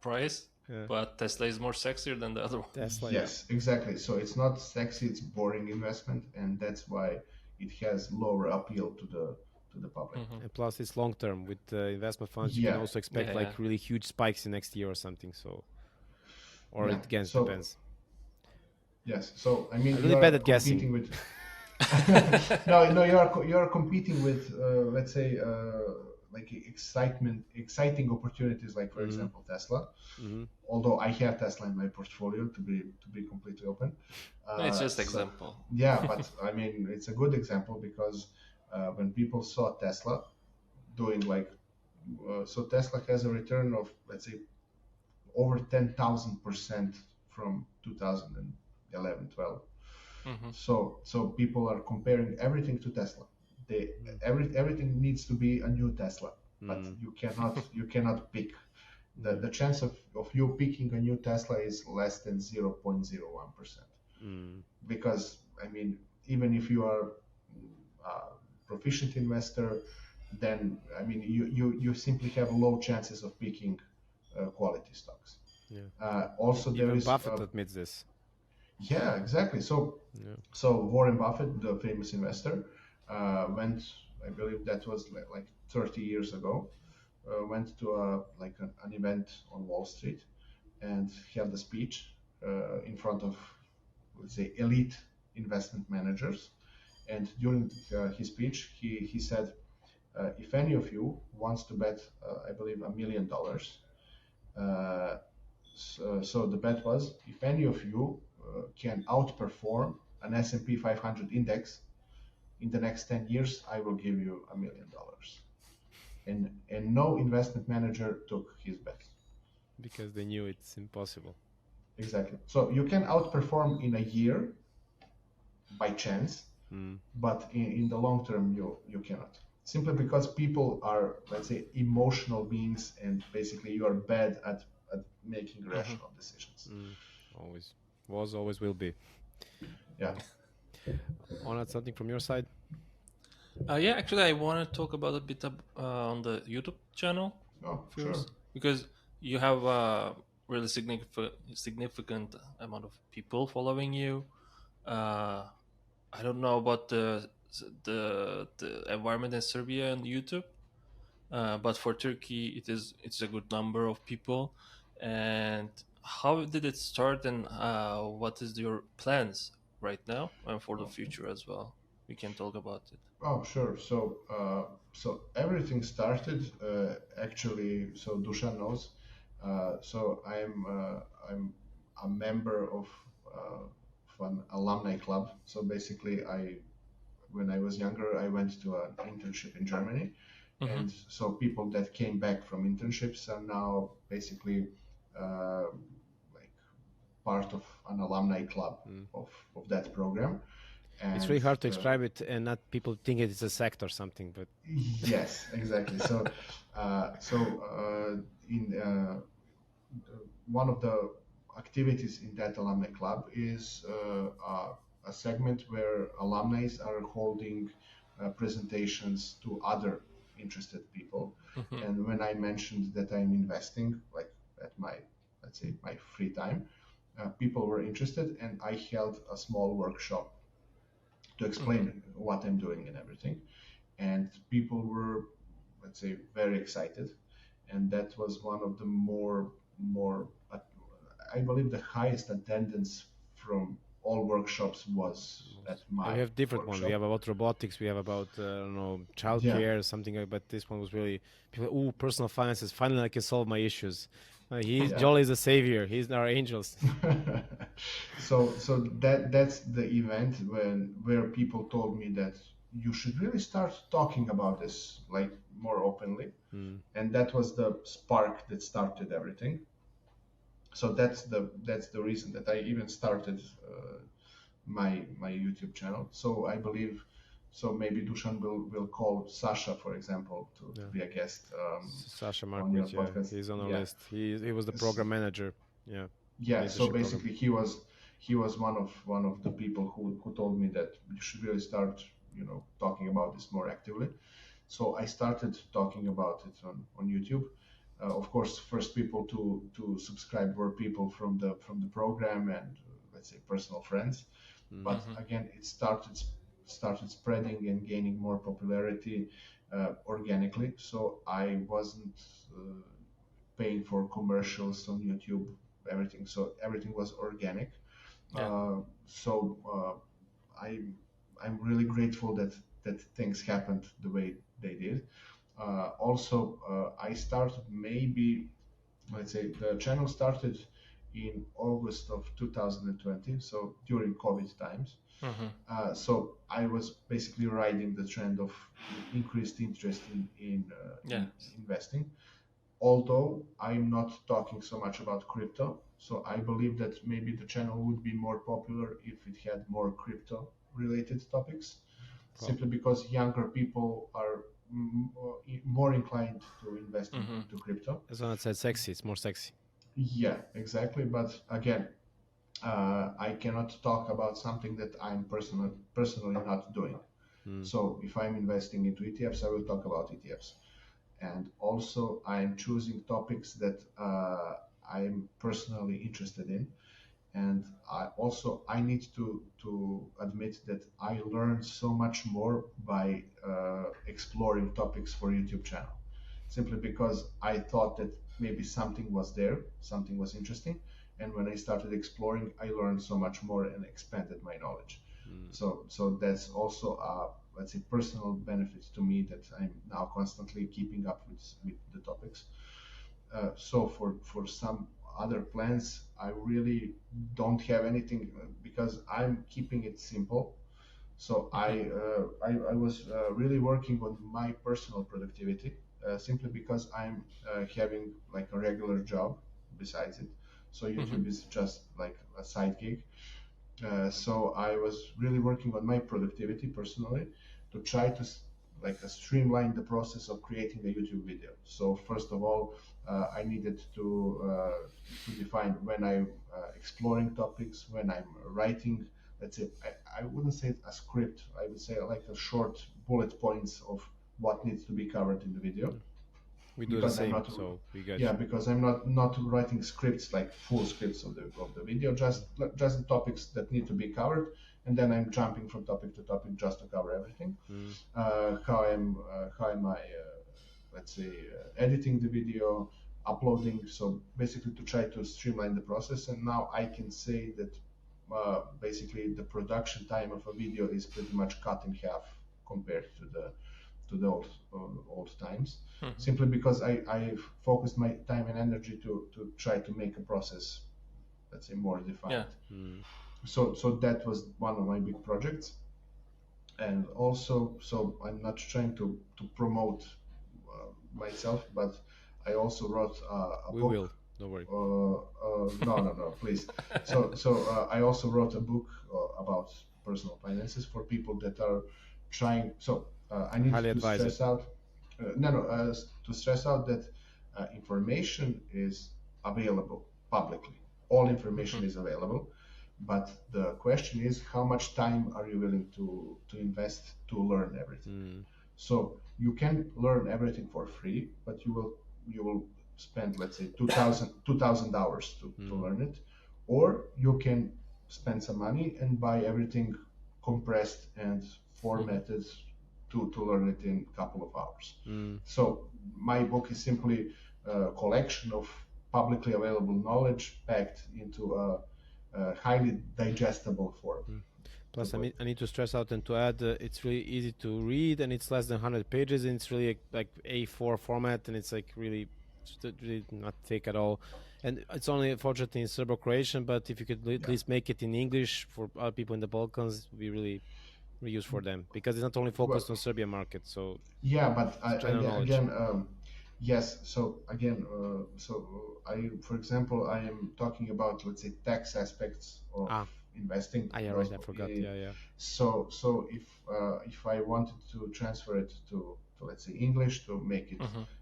price, but Tesla is more sexier than the other one. Tesla, yes, exactly. So it's not sexy; it's boring investment, and that's why it has lower appeal to the public. And plus, it's long term. With investment funds, you can also expect like really huge spikes in next year or something. So, or it again depends. Yes. So I mean, I'm really bad at guessing. With no, you are competing with let's say like exciting opportunities, like for example Tesla. Although I have Tesla in my portfolio, to be completely open. It's just example. Yeah, but I mean it's a good example because when people saw Tesla doing like so Tesla has a return of, let's say, over 10,000% from 2011-12. So people are comparing everything to Tesla. Everything needs to be a new Tesla, but you cannot pick. The chance of you picking a new Tesla is less than 0.01%. Because I mean, even if you are a proficient investor, then I mean you simply have low chances of picking quality stocks. Also, even there is Buffett admits this. Yeah, exactly. So Warren Buffett, the famous investor, went, I believe that was like 30 years ago, went to an event on Wall Street and held a speech in front of, let's say, elite investment managers. And during his speech, he said, if any of you wants to bet, I believe, $1 million, so the bet was, if any of you can outperform an S&P 500 index in the next 10 years, I will give you $1 million. And no investment manager took his bet. Because they knew it's impossible. Exactly. So you can outperform in a year by chance, but in the long term, you cannot. Simply because people are, let's say, emotional beings, and basically you are bad at making rational decisions. Always will be. Yeah. Onat, something from your side? Yeah, actually, I want to talk about a bit on the YouTube channel. Oh, sure. Because you have a really significant amount of people following you. I don't know about the environment in Serbia and YouTube, but for Turkey, it's a good number of people. And how did it start, and what is your plans right now and for the future as well? We can talk about it. Oh, sure. So everything started actually. So Dusan knows. So I'm a member of an alumni club. So basically, when I was younger, I went to an internship in Germany, and so people that came back from internships are now basically like part of an alumni club of that program. And it's really hard to describe it, and not people think it's a sect or something. But yes, exactly. So, in one of the activities in that alumni club is a segment where alumni are holding presentations to other interested people. And when I mentioned that I'm investing, like at my, let's say, my free time, people were interested, and I held a small workshop to explain what I'm doing and everything. And people were, let's say, very excited. And that was one of the more, I believe the highest attendance from all workshops was at my we have different workshop. ones. We have about robotics, we have about childcare, something like. But this one was really people. Personal finances. Finally, I can solve my issues. Jolly is a savior. He's our angels. so that's the event where people told me that you should really start talking about this like more openly, and that was the spark that started everything. So that's the reason that I even started my YouTube channel. So I believe, so maybe Dusan will call Sasha, for example, to be a guest. Sasha Markovic, he's on our list. He was the program manager. So basically he was one of the people who told me that you should really start talking about this more actively. So I started talking about it on YouTube. Of course, first people to subscribe were people from the program and let's say personal friends. But again, it started spreading and gaining more popularity organically. So I wasn't paying for commercials on YouTube, everything. So everything was organic. I'm really grateful that things happened the way they did. I started maybe, let's say, the channel started in August of 2020, so during COVID times. So I was basically riding the trend of increased interest in investing. Although I'm not talking so much about crypto, so I believe that maybe the channel would be more popular if it had more crypto related topics, simply because younger people are more inclined to invest into crypto. As one that said sexy, it's more sexy. Yeah, exactly. But again, I cannot talk about something that I'm personally not doing. So if I'm investing into ETFs, I will talk about ETFs. And also I'm choosing topics that I'm personally interested in. And I need to admit that I learned so much more by exploring topics for YouTube channel, simply because I thought that maybe something was there, something was interesting. And when I started exploring, I learned so much more and expanded my knowledge. So that's also let's say personal benefit to me, that I'm now constantly keeping up with the topics. So for some other plans, I really don't have anything because I'm keeping it simple. So I was really working on my personal productivity simply because I'm having like a regular job besides it. So YouTube is just like a side gig. So I was really working on my productivity personally to try to streamline the process of creating a YouTube video. So first of all, I needed to define when I'm exploring topics, when I'm writing. Let's say I wouldn't say a script. I would say like a short bullet points of what needs to be covered in the video. We do the same, so we got you. Because I'm not writing scripts, like full scripts of the video, just the topics that need to be covered, and then I'm jumping from topic to topic just to cover everything. How am I let's say editing the video, uploading. So basically to try to streamline the process, and now I can say that basically the production time of a video is pretty much cut in half compared to the old times, simply because I focused my time and energy to try to make a process, let's say, more defined. so that was one of my big projects. And also, so I'm not trying to promote myself, but I also wrote a book. We will, don't worry. No, please. So I also wrote a book about personal finances for people that are trying. So I need to stress out. To stress out that information is available publicly. All information is available, but the question is, how much time are you willing to invest to learn everything? So you can learn everything for free, but you will spend, let's say, 2,000 hours to learn it, or you can spend some money and buy everything compressed and formatted to learn it in a couple of hours. So my book is simply a collection of publicly available knowledge packed into a highly digestible form. Plus, I need to stress out and to add, it's really easy to read, and it's less than 100 pages, and it's really like A4 format, and it's like really not thick at all. And it's only unfortunately in Serbo-Croatian, but if you could at least make it in English for other people in the Balkans, it would be really use for them, because it's not only focused on Serbian market. So yeah, but yes. So again, for example, I am talking about, let's say, tax aspects of investing. I forgot. So if I wanted to transfer it to let's say English, to make it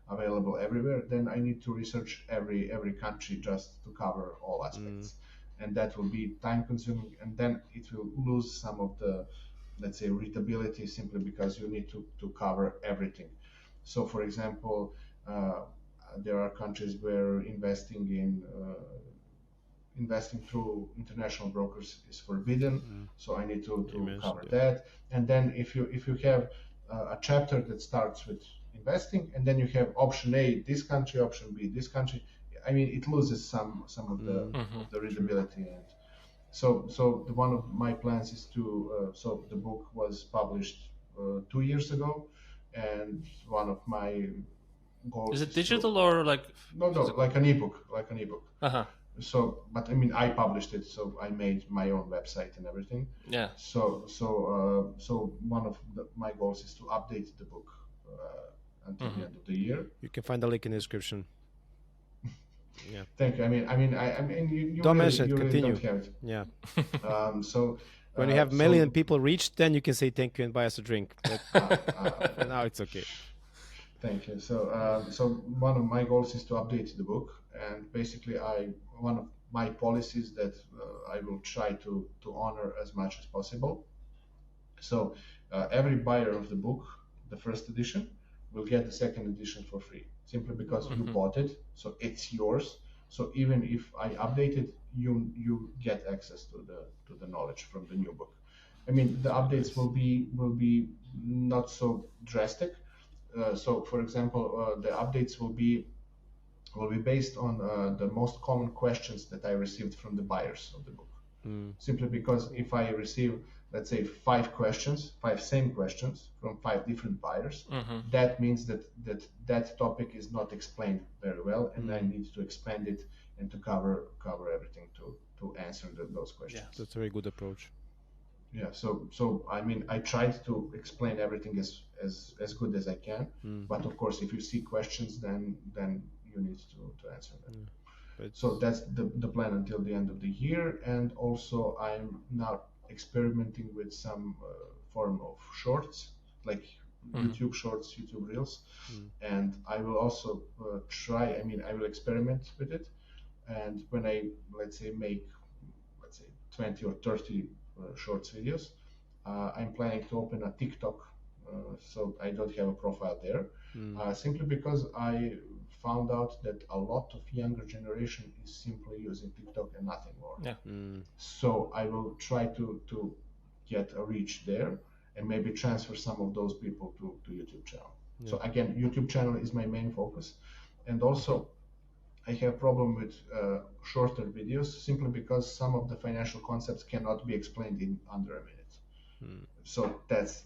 available everywhere, then I need to research every country just to cover all aspects, and that will be time consuming, and then it will lose some of the, let's say, readability, simply because you need to cover everything. So for example, there are countries where investing through international brokers is forbidden, so I need to cover that. And then if you have a chapter that starts with investing, and then you have option A this country, option B this country, I mean, it loses some of the readability. And so one of my plans is to so the book was published 2 years ago, and one of my goals is it digital or like no like an ebook uh-huh. So, but I mean, I published it, so I made my own website and everything. Yeah. So one of my goals is to update the book until the end of the year. You can find the link in the description. Yeah. Thank you. I mean, you don't really, mention it. you Continue. Really don't have it. Yeah. So when you have million people reached, then you can say thank you and buy us a drink. But now it's okay. Thank you. So one of my goals is to update the book, and basically one of my policies that I will try to honor as much as possible. So every buyer of the book, the first edition, will get the second edition for free, simply because you bought it, so it's yours. So even if I update it, you get access to the knowledge from the new book. I mean, the updates will be not so drastic. So, for example, the updates will be based on the most common questions that I received from the buyers of the book. Simply because if I receive, let's say, 5 same questions from 5 different buyers, that means that topic is not explained very well, and I need to expand it and to cover everything to answer those questions. Yeah, that's a very good approach. Yeah, so I mean, I tried to explain everything as good as I can, but of course, if you see questions, then you need to answer them. So that's the plan until the end of the year, and also I'm now experimenting with some form of shorts, like YouTube shorts, YouTube reels, and I will also try. I mean, I will experiment with it, and when I make 20 or 30 shorts videos, I'm planning to open a TikTok, so I don't have a profile there, simply because I found out that a lot of younger generation is simply using TikTok and nothing more. Yeah. So I will try to get a reach there and maybe transfer some of those people to YouTube channel. Yeah. So again, YouTube channel is my main focus, and also I have problem with shorter videos, simply because some of the financial concepts cannot be explained in under a minute. So that's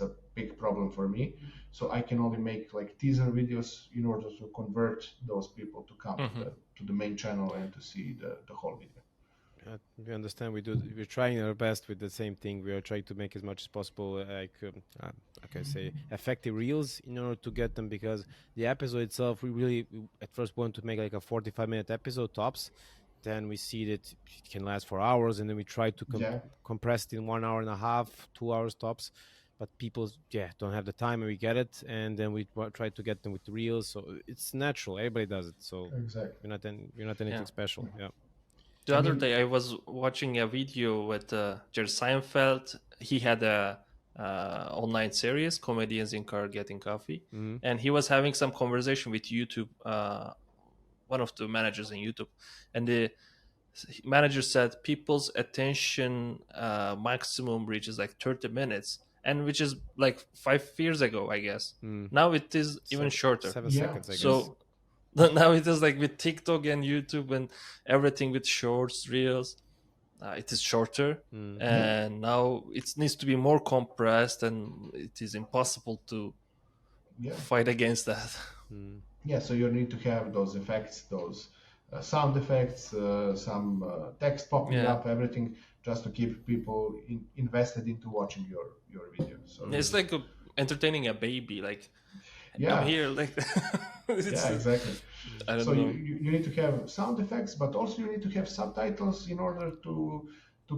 a big problem for me. So I can only make like teaser videos in order to convert those people to come to the main channel and to see the whole video. We understand. We're trying our best with the same thing. We are trying to make as much as possible, like I say, effective reels in order to get them, because the episode itself, we at first want to make like a 45-minute episode tops. Then we see that it can last for hours, and then we try to compress it in 1 hour and a half, 2 hours tops. But people, don't have the time, and we get it, and then we try to get them with the reels. So it's natural. Everybody does it. So exactly, you're not anything special. Yeah. The other day, I was watching a video with Jerry Seinfeld. He had a online series, Comedians in Car Getting Coffee, and he was having some conversation with YouTube, one of the managers in YouTube, and the manager said people's attention maximum reaches like 30 minutes, and which is like 5 years ago, I guess. Now it is even shorter. 7 seconds, I guess. So now it is like with TikTok and YouTube and everything with shorts, reels, it is shorter, and now it needs to be more compressed, and it is impossible to fight against that. Yeah, so you need to have those effects, those sound effects, some text popping up, everything, just to keep people invested into watching your video. So it's like entertaining a baby, like I'm here, like exactly. I don't know. You need to have sound effects, but also you need to have subtitles in order to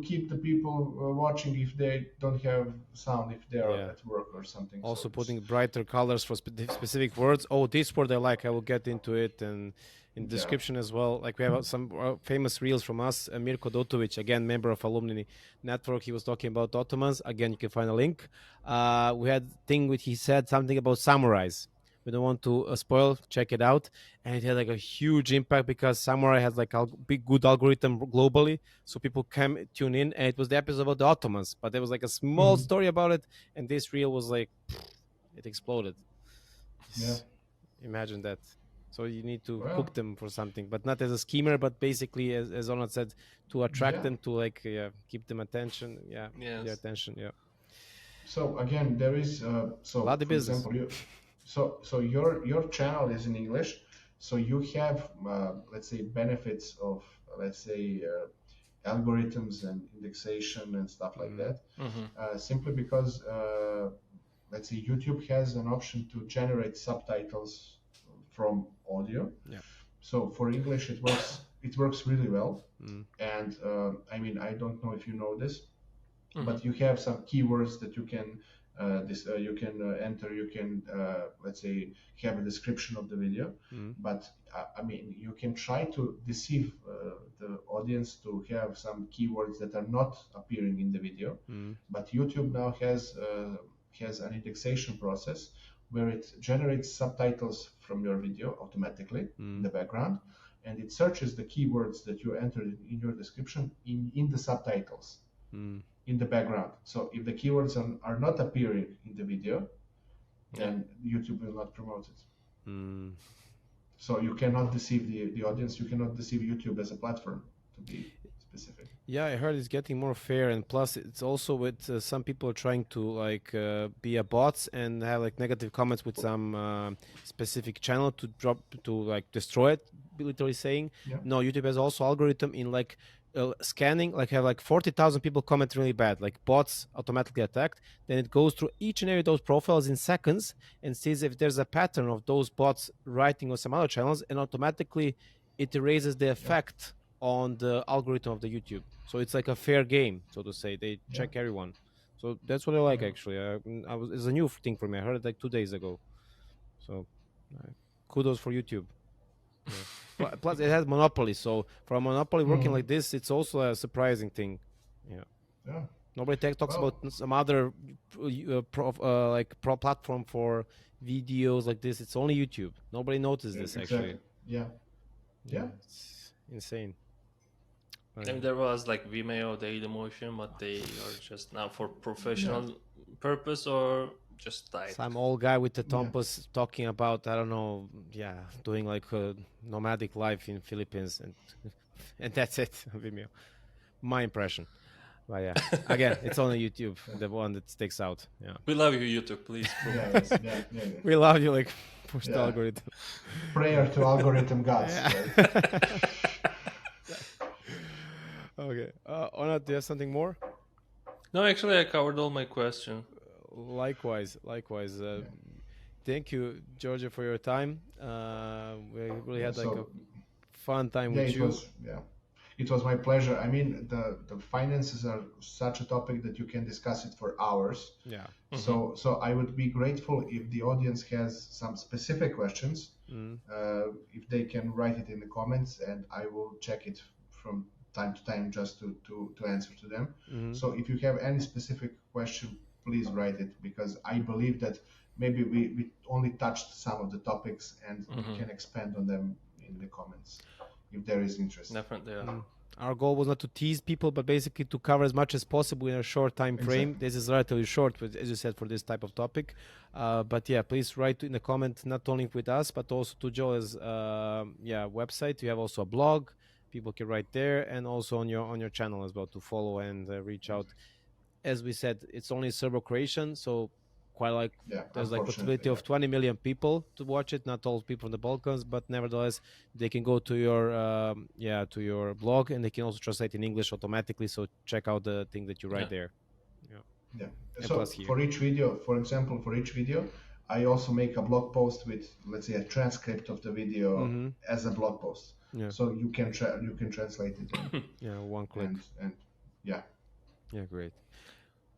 keep the people watching if they don't have sound, if they are at work or something. Also putting brighter colors for specific words. Oh, this word I like, I will get into it, and in the description as well. Like we have some famous reels from us. Mirko Dotovic, again, member of Alumni Network. He was talking about Ottomans. Again, you can find a link. We had thing which he said something about samurais. We don't want to spoil. Check it out. And it had like a huge impact because Samurai has like a big, good algorithm globally. So people can tune in. And it was the episode about the Ottomans. But there was like a small story about it. And this reel was like, it exploded. Imagine that. So you need to hook them for something, but not as a schemer, but basically, as Onat said, to attract them, to like keep them attention. Their attention. So again, there is so for business. Example, so your channel is in English, so you have let's say benefits of algorithms and indexation and stuff like that. Simply because let's say YouTube has an option to generate subtitles from audio. So for English it works really well. And I mean, I don't know if you know this, but you have some keywords that you can enter. You can let's say have a description of the video, but I mean, you can try to deceive the audience to have some keywords that are not appearing in the video. But YouTube now has an indexation process where it generates subtitles from your video automatically in the background, and it searches the keywords that you entered in your description in the subtitles in the background. So if the keywords are not appearing in the video, then YouTube will not promote it. So you cannot deceive the audience. You cannot deceive YouTube as a platform, to be specific. Yeah, I heard it's getting more fair, and plus it's also with some people are trying to like be a bots and have like negative comments with some specific channel to like destroy it, literally saying. No, YouTube has also algorithm in like scanning, like have like 40,000 people comment really bad, like bots automatically attacked. Then it goes through each and every of those profiles in seconds and sees if there's a pattern of those bots writing on some other channels, and automatically it erases the effect on the algorithm of the YouTube. So it's like a fair game, so to say. They check everyone. So that's what I like, actually. It's a new thing for me. I heard it like 2 days ago. So kudos for YouTube. Plus, it has monopoly. So for a monopoly working like this, it's also a surprising thing. Nobody talks about some other platform for videos like this. It's only YouTube. Nobody noticed this, actually. It's insane. And there was like Vimeo, Dailymotion, but they are just now for professional purpose or just died. Some old guy with the Tompas talking about, I don't know, doing like a nomadic life in Philippines, and that's it. Vimeo, my impression. But again, it's only YouTube, the one that sticks out. We love you, YouTube. Please. We love you. Like push the algorithm. Prayer to algorithm gods. Okay. do you have something more? No, actually, I covered all my questions. Likewise. Thank you, Djordje, for your time. We really had a fun time with you. It was my pleasure. I mean, the finances are such a topic that you can discuss it for hours. Yeah. Mm-hmm. So I would be grateful if the audience has some specific questions. If they can write it in the comments, and I will check it from time to time just to answer to them. So if you have any specific question, please write it, because I believe that maybe we only touched some of the topics, and we can expand on them in the comments if there is interest. Definitely, yeah. Our goal was not to tease people, but basically to cover as much as possible in a short time frame. Exactly. This is relatively short, as you said, for this type of topic. But yeah, please write in the comment, not only with us, but also to Joel's website. You have also a blog. People can write there, and also on your channel as well, to follow and reach out. As we said, it's only Serbo-Croatian, so quite there's possibility of 20 million people to watch it. Not all people from the Balkans, but nevertheless, they can go to your blog, and they can also translate in English automatically. So check out the thing that you write there. Yeah. So for each video, for example, I also make a blog post with, let's say, a transcript of the video as a blog post. Yeah. So you can translate it. One click. And yeah. Yeah, great.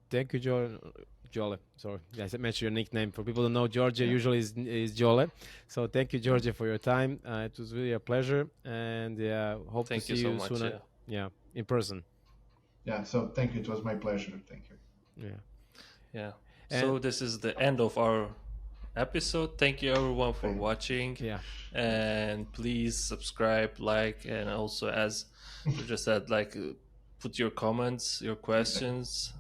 Thank you, Djole. Sorry, I mentioned your nickname. For people who know Djordje, usually is Djole. So thank you, Djordje, for your time. It was really a pleasure, and hope to see you soon. Yeah, in person. Yeah. So thank you. It was my pleasure. Thank you. Yeah. So this is the end of our episode. Thank you, everyone, for watching. Yeah. And please subscribe, like, and also, as you just said, put your comments, your questions.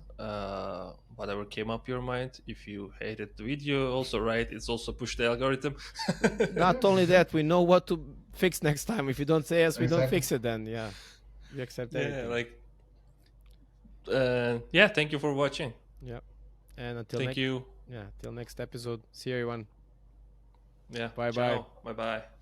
Whatever came up your mind. If you hated the video, also write. It's also push the algorithm. Not only that, we know what to fix next time. If you don't say yes, we don't fix it. Then we accept anything. Thank you for watching. Yeah, and until till next episode. See you, everyone. Yeah. Bye. Bye bye.